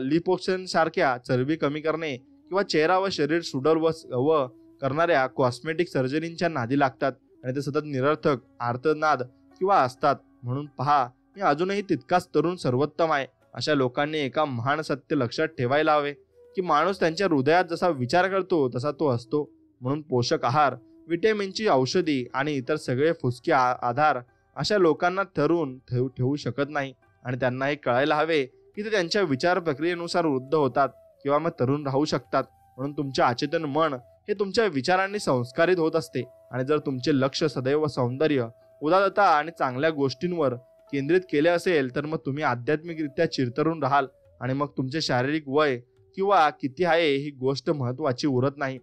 लिपोसक्शन सारख्या चरबी कमी करणे किंवा चेहरा व शरीर सुडौल व करणाऱ्या कॉस्मेटिक सर्जरींच्या नादी लागतात. आणि ते सतत निरर्थक आर्तनाद किंवा असतात. म्हणून पहा, मी अजूनही तितकाच तरुण सर्वोत्तम आहे. अशा लोकांनी एका महान सत्य लक्षात ठेवायला हवे की माणूस त्यांच्या हृदयात जसा विचार करतो तसा तो असतो. म्हणून पोषक आहार, विटॅमिनची औषधी आणि इतर सगळे फुसके आधार अशा लोकांना ठेवू शकत नाही. आणि त्यांना हे कळायला हवे की ते त्यांच्या विचार प्रक्रियेनुसार वृद्ध होतात किंवा मग तरुण राहू शकतात. म्हणून तुमचे अचेतन मन हे तुमच्या विचारांनी संस्कारित होत असते. आणि जर तुमचे लक्ष सदैव सौंदर्य, उदारता आणि चांगल्या गोष्टींवर केंद्रित केले असेल तर मग तुम्ही आध्यात्मिकरित्या चिरतरून राहाल. आणि मग तुमचे शारीरिक वय किंवा किती आहे ही गोष्ट महत्वाची उरत नाही.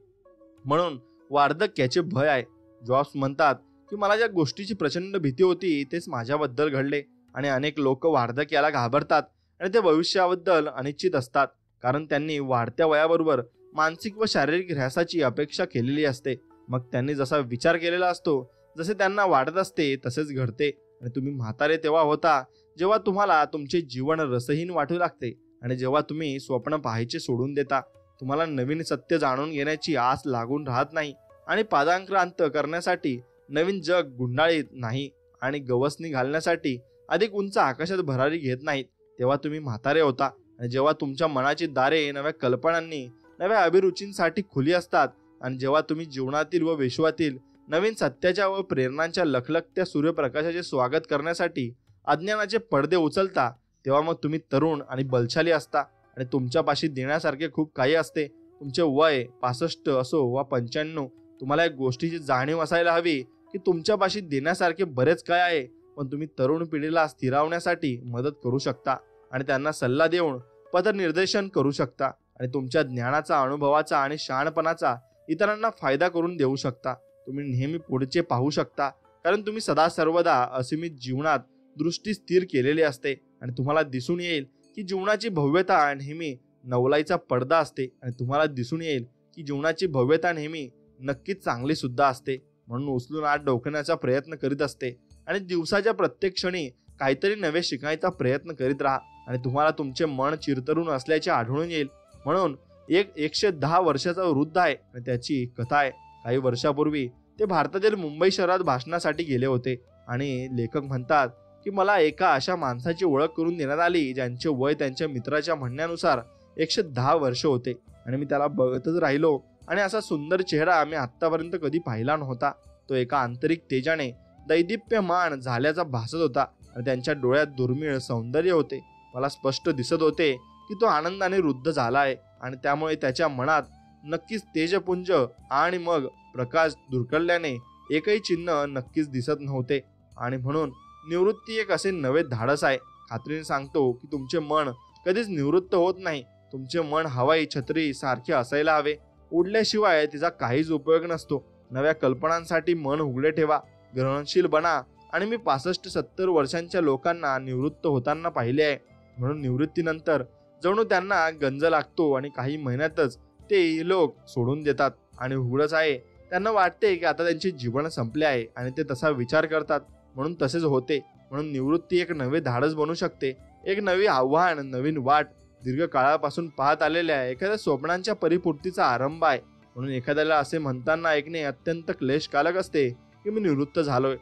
म्हणून वार्धक्याचे भय आहे. जॉब्स म्हणतात की मला ज्या गोष्टीची प्रचंड भीती होती तेच माझ्याबद्दल घडले. आणि अनेक लोक वार्धक्याला घाबरतात आणि ते भविष्याबद्दल अनिश्चित असतात, कारण त्यांनी वाढत्या वयाबरोबर मानसिक व शारीरिक ऱ्हासाची अपेक्षा केलेली असते. मग त्यांनी जसा विचार केलेला असतो, जसे त्यांना वाटत असते तसेच घडते. आणि तुम्ही म्हातारे तेव्हा होता जेव्हा तुम्हाला तुमचे जीवन रसहीन वाटू लागते आणि जेव्हा तुम्ही स्वप्न पाहायचे सोडून देता. तुम्हाला नवीन सत्य जाणून घेण्याची आस लागून राहत नाही आणि पादाक्रांत करण्यासाठी नवीन जग गुंडाळीत नाही आणि गवसणी घालण्यासाठी अधिक उंच आकाशात भरारी घेत नाहीत. तेव्हा तुम्ही म्हातारे होता आणि जेव्हा तुमच्या मनाची दारे नव्या कल्पनांनी, नव्या अभिरुचींसाठी खुली असतात आणि जेव्हा तुम्ही जीवनातील व विश्वातील नवीन सत्याच्या व प्रेरणांच्या लखलखत्या सूर्यप्रकाशाचे स्वागत करण्यासाठी अज्ञानाचे पडदे उचलता, तेव्हा मग तुम्ही तरुण आणि बलशाली असता आणि तुमच्यापाशी देण्यासारखे खूप काही असते. तुमचे वय 65 असो वा 95, तुम्हाला एक गोष्टीची जाणीव असायला हवी की तुमच्यापाशी देण्यासारखे बरेच काय आहे. पण तुम्ही तरुण पिढीला स्थिरावण्यासाठी मदत करू शकता आणि त्यांना सल्ला देऊन पथनिर्देशन करू शकता आणि तुमच्या ज्ञानाचा, अनुभवाचा आणि शहाणपणाचा इतरांना फायदा करून देऊ शकता. तुम्ही नेहमी पुढचे पाहू शकता, कारण तुम्ही सदा सर्वदा असीमित जीवनात दृष्टी स्थिर केलेली असते आणि तुम्हाला दिसून येईल की जीवनाची भव्यता नेहमी नवलाईचा पडदा असते आणि तुम्हाला दिसून येईल की जीवनाची भव्यता नेहमी नक्कीच चांगली सुद्धा असते. म्हणून उचलून आत डोकण्याचा प्रयत्न करीत असते आणि दिवसाच्या प्रत्येक क्षणी काहीतरी नवे शिकायचा प्रयत्न करीत राहा आणि तुम्हाला तुमचे मन चिरतरून असल्याचे आढळून येईल. म्हणून एक 110 वर्षाचा वृद्ध आहे आणि त्याची कथा आहे. काही वर्षापूर्वी ते भारतातील मुंबई शहरात भाषणासाठी गेले होते आणि लेखक म्हणतात की मला एका अशा माणसाची ओळख करून देण्यात आली ज्यांचे वय त्यांच्या मित्राच्या म्हणण्यानुसार 110 वर्ष होते आणि मी त्याला बघतच राहिलो आणि असा सुंदर चेहरा आम्ही आतापर्यंत कधी पाहिला नव्हता. तो एका आंतरिक तेजाने दैदिप्यमान झाल्याचा भासत होता आणि त्यांच्या डोळ्यात दुर्मिळ सौंदर्य होते. मला स्पष्ट दिसत होते की तो आनंदाने वृद्ध झाला आहे आणि त्यामुळे त्याच्या मनात नक्कीच तेजपुंज आणि मग प्रकाश धुरकळल्याने एकही चिन्ह नक्कीच दिसत नव्हते. आणि म्हणून निवृत्ती एक असे नवे धाडस आहे. खात्रीने सांगतो की तुमचे मन कधीच निवृत्त होत नाही. तुमचे मन हवाई छत्री सारखे असायला हवे. उडल्याशिवाय तिचा काहीच उपयोग नसतो. नव्या कल्पनांसाठी मन उघडे ठेवा, ग्रहणशील बना. आणि मी 65-70 वर्षांच्या लोकांना निवृत्त होताना पाहिले आहे. म्हणून निवृत्तीनंतर जणू त्यांना गंज लागतो आणि काही महिन्यातच ते लोक सोडून देतात. आणि उघडच आहे, त्यांना वाटते की आता त्यांचे जीवन संपले आहे आणि ते तसा विचार करतात. म्हणून तसेच होते. म्हणून निवृत्ती एक नवे धाडस बनू शकते, एक नवी आव्हान, नवीन वाट, दीर्घकाळापासून पाहत आलेल्या एखाद्या स्वप्नांच्या परिपूर्तीचा आरंभ आहे. म्हणून एखाद्याला असे म्हणताना ऐकणे अत्यंत क्लेशकारक असते की मी निवृत्त झालोय,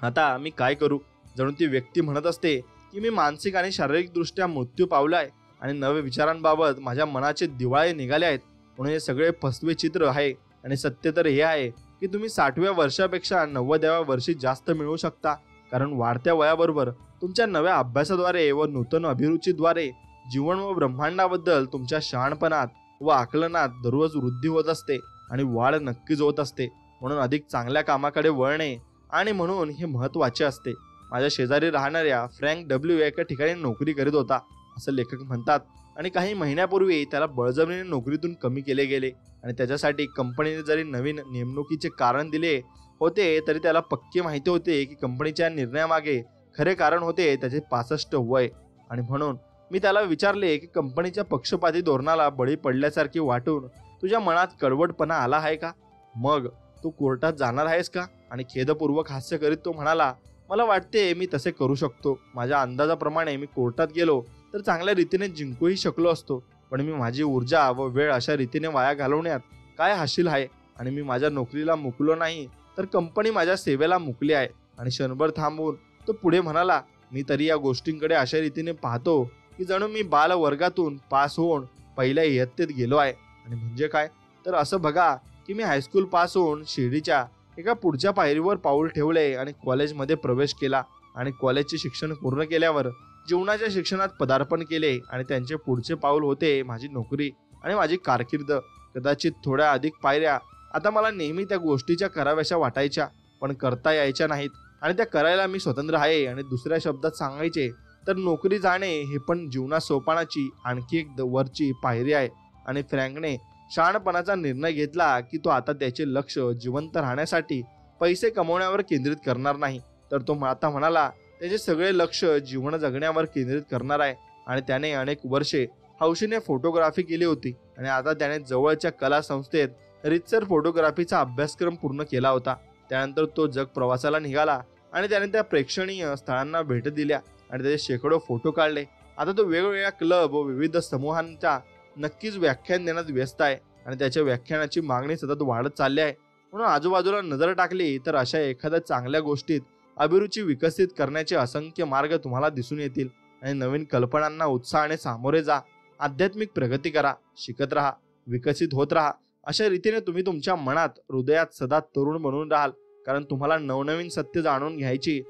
आता मी काय करू. जणू ती व्यक्ती म्हणत असते की मी मानसिक आणि शारीरिक दृष्ट्या मृत्यू पावलाय आणि नवे विचारांबाबत माझ्या मनाचे दिवाळे निघाले आहेत. म्हणून हे सगळे फसवे चित्र आहे आणि सत्य तर हे आहे की तुम्ही 60व्या वर्षापेक्षा 90व्या वर्षी जास्त मिळवू शकता, कारण वाढत्या वयाबरोबर तुमच्या नव्या अभ्यासाद्वारे व नूतन अभिरुचीद्वारे जीवन व ब्रह्मांडाबद्दल तुमच्या शहाणपणात व आकलनात दररोज वृद्धी होत असते आणि वाढ नक्कीच होत असते. म्हणून अधिक चांगल्या कामाकडे वळणे आणि म्हणून हे महत्त्वाचे असते. माझ्या शेजारी राहणाऱ्या फ्रँक डब्ल्यू एका ठिकाणी नोकरी करीत होता असं लेखक म्हणतात आणि काही महिन्यापूर्वी त्याला बळजबरीने नोकरीतून कमी केले गेले आणि त्याच्यासाठी कंपनीने जरी नवीन नेमणुकीचे कारण दिले होते तरी त्याला पक्के माहिती होते की कंपनीच्या निर्णयामागे खरे कारण होते त्याचे 65 वय. आणि म्हणून मी त्याला विचारले की कंपनीच्या पक्षपाती धोरणाला बळी पडल्यासारखे वाटून तुझ्या मनात कडवटपणा आला आहे का? मग तू कोर्टात जाणार आहेस का? आणि खेदपूर्वक हास्य करीत तो म्हणाला, मला वाटते मी तसे करू शकतो. माझ्या अंदाजाप्रमाणे मी कोर्टात गेलो तर चांगल्या रीतीने जिंकूही शकलो असतो, पण मी माझी ऊर्जा व वेळ अशा रीतीने वाया घालवण्यात काय हाशील आहे आणि मी माझ्या नोकरीला मुकलो नाही तर कंपनी माझ्या सेवेला मुकली आहे. आणि क्षणभर थांबून तो पुढे म्हणाला, मी तरी या गोष्टींकडे अशा रीतीने पाहतो की जणू मी बाल वर्गातून पास होऊन पहिल्या इयत्तेत गेलो आहे. आणि म्हणजे काय तर असं बघा की मी हायस्कूल पास होऊन शिर्डीच्या एका पुढच्या पायरीवर पाऊल ठेवले आणि कॉलेजमध्ये प्रवेश केला आणि कॉलेजचे शिक्षण पूर्ण केल्यावर जीवनाच्या शिक्षणात पदार्पण केले आणि त्यांचे पुढचे पाऊल होते माझी नोकरी आणि माझी कारकीर्द. कदाचित थोड्या अधिक पायऱ्या आता मला नेहमी त्या गोष्टीच्या कराव्याशा वाटायच्या, पण करता यायच्या नाहीत आणि त्या करायला मी स्वतंत्र आहे. आणि दुसऱ्या शब्दात सांगायचे तर नोकरी जाणे हे पण जीवना सोपानाची आणखी एक वरची पायरी आहे. आणि फ्रँकने शहाणपणाचा निर्णय घेतला की तो आता त्याचे लक्ष जिवंत राहण्यासाठी पैसे कमवण्यावर केंद्रित करणार नाही, तर तो आता म्हणाला त्याचे सगळे लक्ष जीवन जगण्यावर केंद्रित करणार आहे आणि त्याने अनेक वर्षे हौशीने फोटोग्राफी केली होती आणि आता त्याने जवळच्या कला संस्थेत रीतसर फोटोग्राफीचा अभ्यासक्रम पूर्ण केला होता. त्यानंतर तो जग प्रवासाला निघाला आणि त्याने त्या प्रेक्षणीय स्थळांना भेट दिल्या आणि त्याचे शेकडो फोटो काढले. आता तो वेगवेगळ्या क्लब व विविध समूहांच्या नक्कीच व्याख्यान देण्यात व्यस्त आहे आणि त्याच्या व्याख्यानाची मागणी सतत वाढत चालली आहे. म्हणून आजूबाजूला नजर टाकली तर अशा एखाद्या चांगल्या गोष्टीत अभिरुची विकसित करण्याचे असंख्य मार्ग तुम्हाला दिसून येतील आणि नवीन कल्पनांना उत्साहाने सामोरे जा. आध्यात्मिक प्रगती करा, शिकत राहा, विकसित होत राहा. अशा रीतीने तुम्ही तुमच्या मनात हृदयात सदा तरुण बनून राहाल, कारण तुम्हाला नवनवीन सत्य जाणून घ्यायची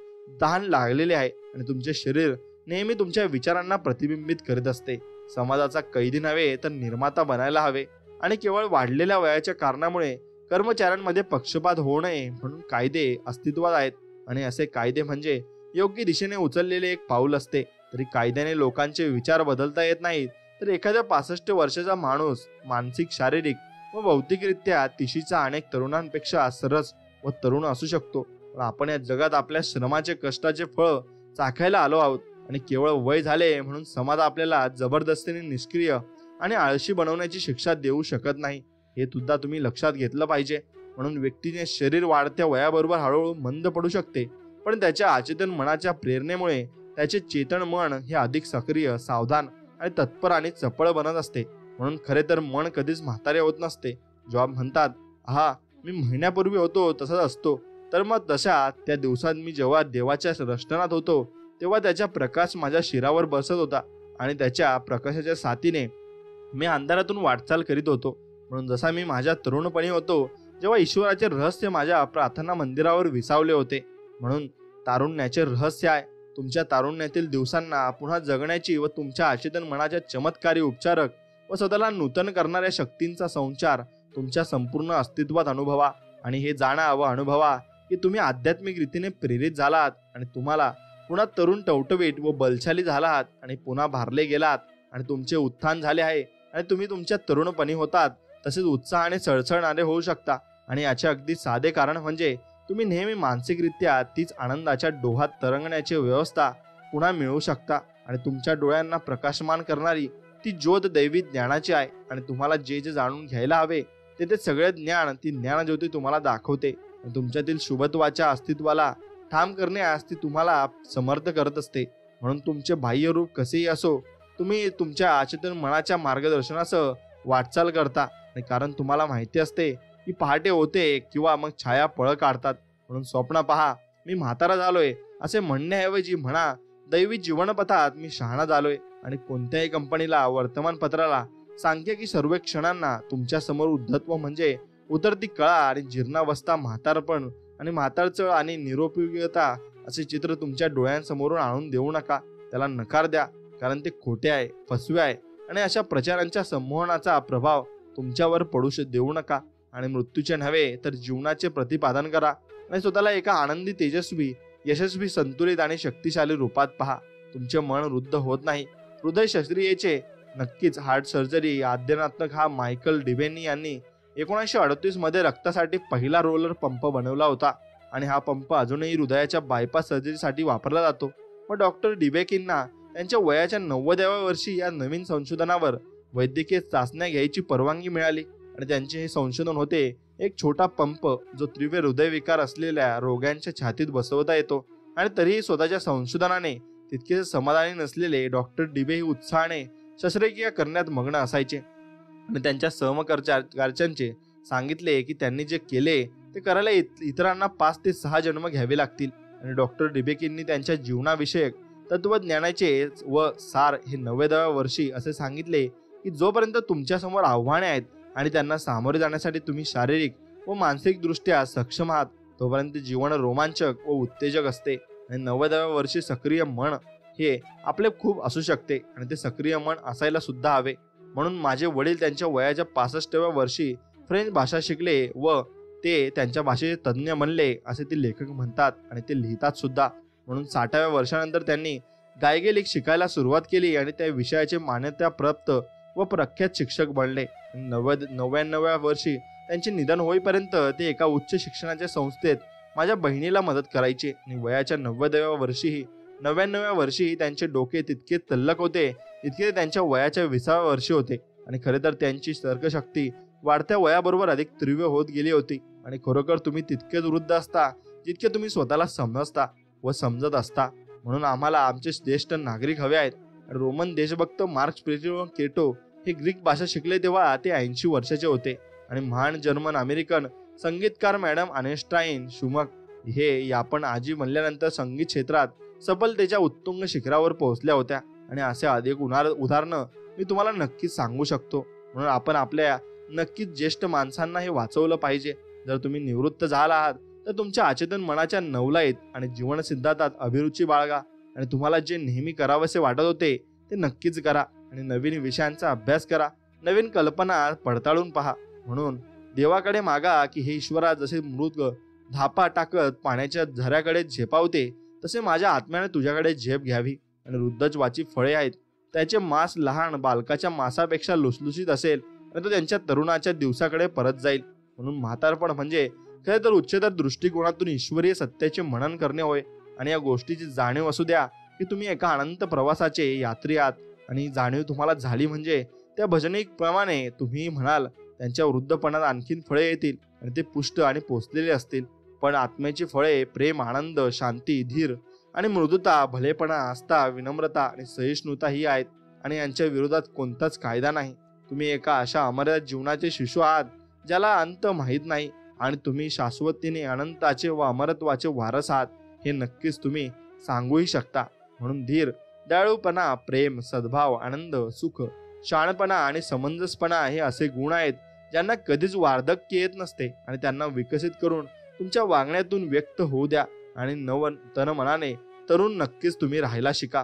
तहान लागलेली आहे आणि तुमचे शरीर नेहमी तुमच्या विचारांना प्रतिबिंबित करीत असते. समाजाचा कैदी नव्हे तर निर्माता बनायला हवे आणि केवळ वाढलेल्या वयाच्या कारणामुळे कर्मचाऱ्यांमध्ये पक्षपात होऊ नये म्हणून कायदे अस्तित्वात आहेत आणि असे कायदे म्हणजे योग्य दिशेने उचललेले एक पाऊल असते. तरी कायद्याने लोकांचे विचार बदलता येत नाहीत तर एखाद्या 65 वर्षाचा माणूस मानसिक, शारीरिक व भौतिकरित्या तिशीचा अनेक तरुणांपेक्षा सरस व तरुण असू शकतो. पण आपण या जगात आपल्या श्रमाचे, कष्टाचे फळ चाखायला आलो आहोत आणि केवळ वय झाले म्हणून समाज आपल्याला जबरदस्तीने निष्क्रिय आणि आळशी बनवण्याची शिक्षा देऊ शकत नाही. हे सुद्धा तुम्ही लक्षात घेतलं पाहिजे. म्हणून व्यक्तीचे शरीर वाढत्या वयाबरोबर हळूहळू मंद पडू शकते, पण त्याच्या अचेतन मनाच्या प्रेरणेमुळे त्याचे चेतन मन हे अधिक सक्रिय, सावधान आणि तत्पर आणि चपळ बनत असते. म्हणून खरे तर मन कधीच म्हातारे होत नसते. जेव्हा म्हणतात, हा मी महिन्यापूर्वी होतो तसाच असतो, तर मग तशा त्या दिवसात मी जेव्हा देवाच्या रष्टनात होतो तेव्हा त्याचा प्रकाश माझ्या शिरावर बसत होता आणि त्याच्या प्रकाशाच्या साथीने मी अंधारातून वाटचाल करीत होतो. म्हणून जसा मी माझ्या तरुणपणी होतो जेव्हा ईश्वराचे रहस्य माझ्या प्रार्थना मंदिरावर विसावले होते. म्हणून तारुण्याचे रहस्य आहे तुमच्या तारुण्यातील दिवसांना पुन्हा जगण्याची व तुमच्या अचेतन मनाच्या चमत्कारी उपचारक व स्वतःला नूतन करणाऱ्या शक्तींचा संचार तुमच्या संपूर्ण अस्तित्वात अनुभवा आणि हे जाणा व अनुभवा की तुम्ही आध्यात्मिक रीतीने प्रेरित झालात आणि तुम्हाला पुन्हा तरुण, टवटवीत व बलशाली झालात आणि पुन्हा भारले गेलात आणि तुमचे उत्थान झाले आहे आणि तुम्ही तुमच्या तरुणपणी होतात तसेच उत्साहाने सळसळणारे होऊ शकता. आणि याचे अगदी साधे कारण म्हणजे तुम्ही नेहमी मानसिकरित्या तीच आनंदाच्या डोहात तरंगण्याची व्यवस्था पुन्हा मिळवू शकता आणि तुमच्या डोळ्यांना प्रकाशमान करणारी ती ज्योत दैवी ज्ञानाची आहे आणि तुम्हाला जे जे जाणून घ्यायला हवे ते सगळे ज्ञान ती ज्ञानज्योती तुम्हाला दाखवते आणि तुमच्यातील शुभत्वाच्या अस्तित्वाला ठाम करण्यास ती तुम्हाला समर्थ करत असते. म्हणून तुमचे बाह्य रूप कसेही असो, तुम्ही तुमच्या अचेतन मनाच्या मार्गदर्शनासह वाटचाल करता आणि कारण तुम्हाला माहिती असते की पहाटे होते किंवा मग छाया पळ काढतात. म्हणून स्वप्न पहा, मी म्हातारा झालोय असे म्हणण्याऐवजी म्हणा, दैवी जीवनपथात मी शहाणा झालोय. आणि कोणत्याही कंपनीला, वर्तमानपत्राला सांख्यिकी सर्वेक्षणांना तुमच्या समोर उद्धत्व म्हणजे उतरती कळा आणि जीर्णावस्था, म्हातारपण आणि म्हातारचळ आणि निरुपयोगिता असे चित्र तुमच्या डोळ्यांसमोरून आणून देऊ नका. त्याला नकार द्या, कारण ते खोटे आहे, फसवे आहे आणि अशा प्रचारांच्या संमोहनाचा प्रभाव तुमच्यावर पडू देऊ नका. आणि मृत्यूचे नव्हे तर जीवनाचे प्रतिपादन करा आणि स्वतःला एका आनंदी, तेजस्वी, यशस्वी, संतुलित आणि शक्तिशाली रूपात पहा. तुमचे मन वृद्ध होत नाही. हृदय शस्त्रक्रियेचे, नक्कीच हार्ट सर्जरी आद्यनात्मक हा मायकल डिबेनी यांनी 1938 मध्ये रक्तासाठी पहिला रोलर पंप बनवला होता आणि हा पंप अजूनही हृदयाच्या बायपास सर्जरीसाठी वापरला जातो. व डॉक्टर डिबेकिनना त्यांच्या वयाच्या 90व्या वर्षी या नवीन संशोधनावर वैद्यकीय चाचण्या घ्यायची परवानगी मिळाली आणि त्यांचे हे संशोधन होते एक छोटा पंप जो तीव्र हृदयविकार असलेल्या रोग्यांच्या छातीत बसवता येतो. आणि तरीही स्वतःच्या संशोधनाने तितके समाधानी नसलेले डॉक्टर डिबे ही उत्साहाने शस्त्रक्रिया करण्यात मग्न असायचे आणि त्यांच्या सहकर्मचाऱ्यांचे सांगितले की त्यांनी जे केले ते करायला इतरांना 5 ते 6 जन्म घ्यावे लागतील. आणि डॉक्टर डिबेकिननी त्यांच्या जीवनाविषयक तत्वज्ञानाचे व सार हे 90व्या वर्षी असे सांगितले की जोपर्यंत तुमच्यासमोर आव्हाने आहेत आणि त्यांना सामोरे जाण्यासाठी तुम्ही शारीरिक व मानसिक दृष्ट्या सक्षम आहात तोपर्यंत जीवन रोमांचक व उत्तेजक असते. आणि 90व्या वर्षी सक्रिय मन हे आपले खूप असू शकते आणि ते सक्रिय मन असायला सुद्धा हवे. म्हणून माझे वडील त्यांच्या वयाच्या 65व्या वर्षी फ्रेंच भाषा शिकले व ते त्यांच्या भाषेचे तज्ज्ञ बनले असे ते लेखक म्हणतात आणि ते लिहितात सुद्धा. म्हणून 60व्या वर्षानंतर त्यांनी गायगे शिकायला सुरुवात केली आणि त्या विषयाचे मान्यताप्राप्त व प्रख्यात शिक्षक बनले. 99व्या वर्षी त्यांचे निधन होईपर्यंत ते एका उच्च शिक्षणाच्या संस्थेत माझ्या बहिणीला मदत करायचे आणि वयाच्या 90व्या वर्षीही 99व्या वर्षी त्यांचे डोके तितके तल्लक होते तितके त्यांच्या वयाच्या 20व्या वर्षी होते. आणि खरे तर त्यांची तर्कशक्ती वाढत्या वयाबरोबर अधिक तीव्र होत गेली होती. आणि खरोखर तुम्ही तितकेच वृद्ध असता जितके तुम्ही स्वतःला समजता व समजत असता. म्हणून आम्हाला आमचे ज्येष्ठ नागरिक हवे आहेत. रोमन देशभक्त मार्क्स केटो हे ग्रीक भाषा शिकले तेव्हा ते 80 वर्षाचे होते. आणि महान जर्मन अमेरिकन संगीतकार मॅडम आइन्स्टाईन शुमक हे यापण आजी म्हणल्यानंतर संगीत क्षेत्रात सफलतेच्या उत्तुंग शिखरावर पोहोचल्या होत्या. आणि असे अधिक उदाहरणं मी तुम्हाला नक्कीच सांगू शकतो. म्हणून आपण आपल्या नक्कीच ज्येष्ठ माणसांना हे वाचवलं पाहिजे. जर तुम्ही निवृत्त झाला आहात तर तुमच्या अचेतन मनाच्या नवलाईत आणि जीवन सिद्धांतात अभिरुची बाळगा. आणि तुम्हाला जे नेहमी करावंसे वाटत होते ते नक्कीच करा. आणि नवीन विषयांचा अभ्यास करा, नवीन कल्पना पडताळून पहा. म्हणून देवाकडे मागा की हे ईश्वरा, जसे मृग धापा टाकत पाण्याच्या झऱ्याकडे झेपावते तसे माझ्या आत्म्याने तुझ्याकडे झेप घ्यावी. आणि वृद्धत्वाची फळे आहेत, त्याचे मांस लहान बालकाच्या मांसापेक्षा लुसलुसीत असेल आणि तो त्यांच्या तरुणाच्या दिवसाकडे परत जाईल. म्हणून म्हातारपण म्हणजे खरे तर उच्चतर दृष्टिकोनातून ईश्वरीय सत्याचे मनन करणे होय. आणि या गोष्टीची जाणीव असू द्या की तुम्ही एका अनंत प्रवासाचे यात्री आहात. आणि जाणीव तुम्हाला झाली म्हणजे त्या भजनिक प्रमाणे तुम्ही म्हणाल त्यांच्या वृद्धपणात आणखीन फळे येतील आणि ते पुष्ट आणि पोचलेले असतील. पण आत्म्याची फळे प्रेम, आनंद, शांती, धीर आणि मृदुता, भलेपणा, आस्था, विनम्रता आणि सहिष्णुता ही आहेत. आणि यांच्या विरोधात कोणताच कायदा नाही. तुम्ही एका अशा अमर्याद जीवनाचे शिशु आहात ज्याला अंत माहीत नाही. आणि तुम्ही शाश्वतीने अनंताचे व अमरत्वाचे वारस आहात हे नक्कीच तुम्ही सांगूही शकता. म्हणून धीर, दयाळूपणा, प्रेम, सद्भाव, आनंद, सुख, शहाणपणा आणि समंजसपणा हे असे गुण आहेत ज्यांना कधीच वार्धक्य येत नसते. आणि त्यांना विकसित करून तुमच्या वागण्यातून व्यक्त होऊ द्या. आणि तन मनाने तरुण नक्कीच तुम्ही राहायला शिका.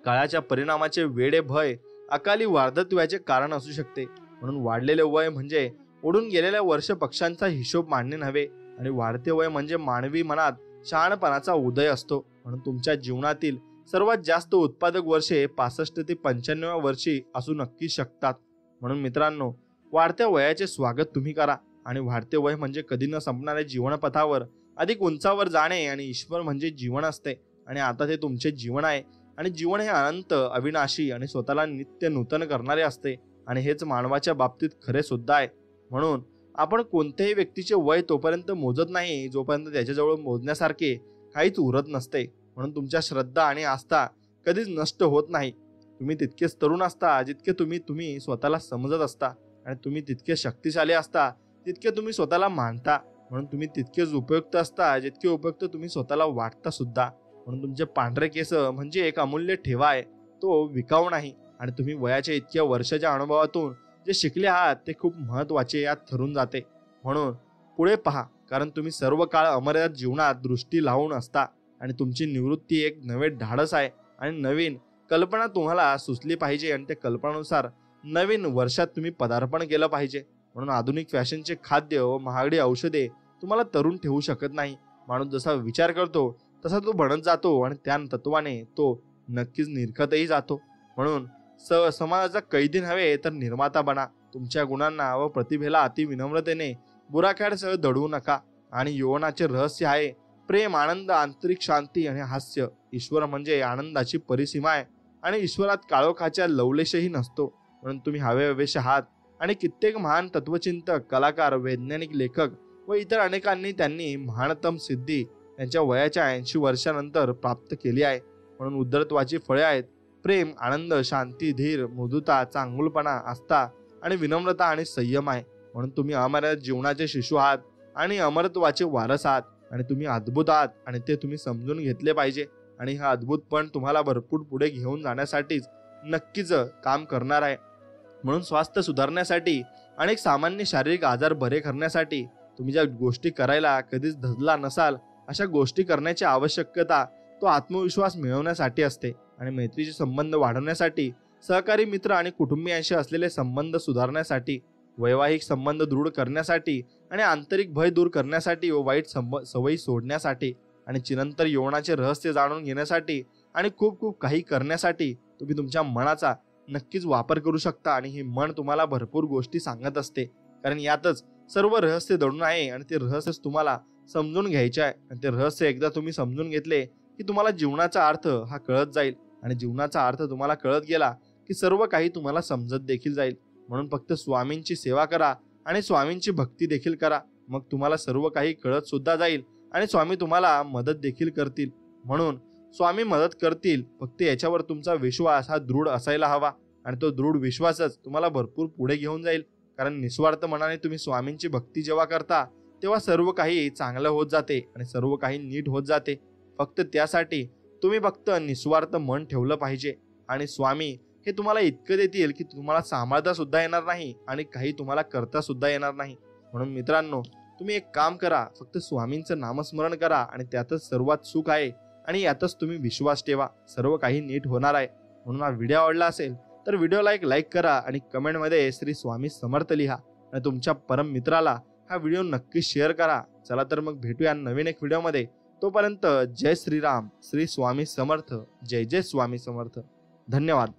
काळाच्या परिणामाचे वेडे भय अकाली वार्धत्वाचे कारण असू शकते. म्हणून वाढलेले वय म्हणजे उडून गेलेल्या वर्ष पक्षांचा हिशोब मांडणे नव्हे. आणि वाढते वय म्हणजे मानवी मनात शहाणपणाचा उदय असतो. म्हणून तुमच्या जीवनातील सर्वात जास्त उत्पादक वर्षे 65 ते 95व्या वर्षी असू नक्की शकतात. म्हणून मित्रांनो, वाढत्या वयाचे स्वागत तुम्ही करा. आणि वाढते वय म्हणजे कधी न संपणाऱ्या जीवनपथावर अधिक उंचावर जाणे. आणि ईश्वर म्हणजे जीवन असते आणि आता ते तुमचे जीवन आहे. आणि जीवन हे अनंत, अविनाशी आणि स्वतःला नित्य नूतन करणारे असते. आणि हेच मानवाच्या बाबतीत खरे सुद्धा आहे. म्हणून आपण कोणत्याही व्यक्तीचे वय तोपर्यंत मोजत नाही जोपर्यंत त्याच्याजवळ मोजण्यासारखे काहीच उरत नसते. म्हणून तुमच्या श्रद्धा आणि आस्था कधीच नष्ट होत नाही. तुम्ही तितकेच तरुण असता जितके तुम्ही स्वतःला समजत असता. आणि तुम्ही तितके शक्तिशाली असता तितके तुम्ही स्वतःला मानता. म्हणून तुम्ही तितकेच उपयुक्त असता जितके उपयुक्त तुम्ही स्वतःला वाटता सुद्धा. म्हणून तुमचे पांढरे केस म्हणजे एक अमूल्य ठेवा आहे, तो विकाऊ नाही. आणि तुम्ही वयाच्या इतक्या वर्षाच्या अनुभवातून जे शिकले आहात ते खूप महत्त्वाचे यात ठरून जाते. म्हणून पुढे पहा, कारण तुम्ही सर्व काळ अमर्याद जीवनात दृष्टी लावून असता. आणि तुमची निवृत्ती एक नवे धाडस आहे. आणि नवीन कल्पना तुम्हाला सुचली पाहिजे. आणि त्या कल्पनानुसार नवीन वर्षात तुम्ही पदार्पण केलं पाहिजे. म्हणून आधुनिक फॅशनचे खाद्य व महागडी औषधे तुम्हाला तरुण ठेवू शकत नाही. माणूस जसा विचार करतो तसा तो बनत जातो आणि त्या तत्वाने तो नक्कीच निरखतही जातो. म्हणून समाजाचा कैदी नव्हे तर निर्माता बना. तुमच्या गुणांना व प्रतिभेला अति विनम्रतेने बुराख्यासह दडवू नका. आणि यौवनाचे रहस्य आहे प्रेम, आनंद, आंतरिक शांती आणि हास्य. ईश्वर म्हणजे आनंदाची परिसीमा आहे. आणि ईश्वरात काळोखाच्या लवलेशही नसतो. म्हणून तुम्ही हवेशी आहात. आणि कित्येक महान तत्वचिंतक, कलाकार, वैज्ञानिक, लेखक व इतर अनेकांनी त्यांनी महानतम सिद्धी त्यांच्या वयाच्या 80 वर्षानंतर प्राप्त केली आहे. म्हणून उद्धरत्वाची फळे आहेत प्रेम, आनंद, शांती, धीर, मृदुता, चांगुलपणा, आस्था आणि विनम्रता आणि संयम आहे. म्हणून तुम्ही अमर्याद जीवनाचे शिशु आहात आणि अमरत्वाचे वारस आहात. आणि तुम्ही अद्भुत आहात आणि ते तुम्ही समजून घेतले पाहिजे. आणि हा अद्भुतपण तुम्हाला भरपूर पुढे घेऊन जाण्यासाठीच नक्कीच काम करणार आहे. म्हणून स्वास्थ्य सुधारण्यासाठी, अनेक सामान्य शारीरिक आजार बरे करण्यासाठी तुम्ही ज्या गोष्टी करायला कधीच धजला नसाल अशा गोष्टी करण्याची आवश्यकता तो आत्मविश्वास मिळवण्यासाठी असते. आणि मैत्रीचे संबंध वाढवण्यासाठी, सहकारी मित्र आणि कुटुंबियांशी असलेले संबंध सुधारण्यासाठी, वैवाहिक संबंध दृढ करण्यासाठी आणि आंतरिक भय दूर करण्यासाठी व वाईट सवयी सोडण्यासाठी आणि चिरंतर यौवनाचे रहस्य जाणून घेण्यासाठी आणि खूप खूप काही करण्यासाठी तुम्ही तुमच्या मनाचा नक्कीच वापर करू शकता. आणि हे मन तुम्हाला भरपूर गोष्टी सांगत असते, कारण यातच सर्व रहस्य दडून आहे. आणि ते रहस्य तुम्हाला समजून घ्यायचे आहे. आणि ते रहस्य एकदा तुम्ही समजून घेतले की तुम्हाला जीवनाचा अर्थ हा कळत जाईल आणि जीवनाचा अर्थ तुम्हाला कळत गेला की सर्व काही तुम्हाला समजत देखील जाईल. म्हणून फक्त स्वामींची सेवा करा आणि स्वामींची भक्ती देखील करा. मग तुम्हाला सर्व काही कळत सुद्धा जाईल आणि स्वामी तुम्हाला मदत देखील करतील. म्हणून स्वामी मदत करतील, फक्त याच्यावर तुमचा विश्वास हा दृढ असायला हवा आणि तो दृढ विश्वासच तुम्हाला भरपूर पुढे घेऊन जाईल. कारण निस्वार्थ मनाने तुम्ही स्वामींची भक्ती जेव्हा करता तेव्हा सर्व काही चांगलं होत जाते आणि सर्व काही नीट होत जाते. फक्त त्यासाठी तुम्ही फक्त निस्वार्थ मन ठेवलं पाहिजे आणि स्वामी हे तुम्हाला इतकं देतील की तुम्हाला सांभाळता सुद्धा येणार नाही आणि काही तुम्हाला करता सुद्धा येणार नाही. म्हणून मित्रांनो, तुम्ही एक काम करा, फक्त स्वामींचं नामस्मरण करा आणि त्यातच सर्वात सुख आहे आणि यातच तुम्ही विश्वास ठेवा. सर्व काही नीट होणार आहे. म्हणून हा व्हिडिओ आवडला असेल तर व्हिडिओला एक लाईक करा आणि कमेंटमध्ये श्री स्वामी समर्थ लिहा आणि तुमच्या परम मित्राला हा व्हिडिओ नक्की शेअर करा. चला तर मग भेटूया नवीन एक व्हिडिओमध्ये. तोपर्यंत जय श्रीराम, श्री स्वामी समर्थ, जय जय स्वामी समर्थ. धन्यवाद.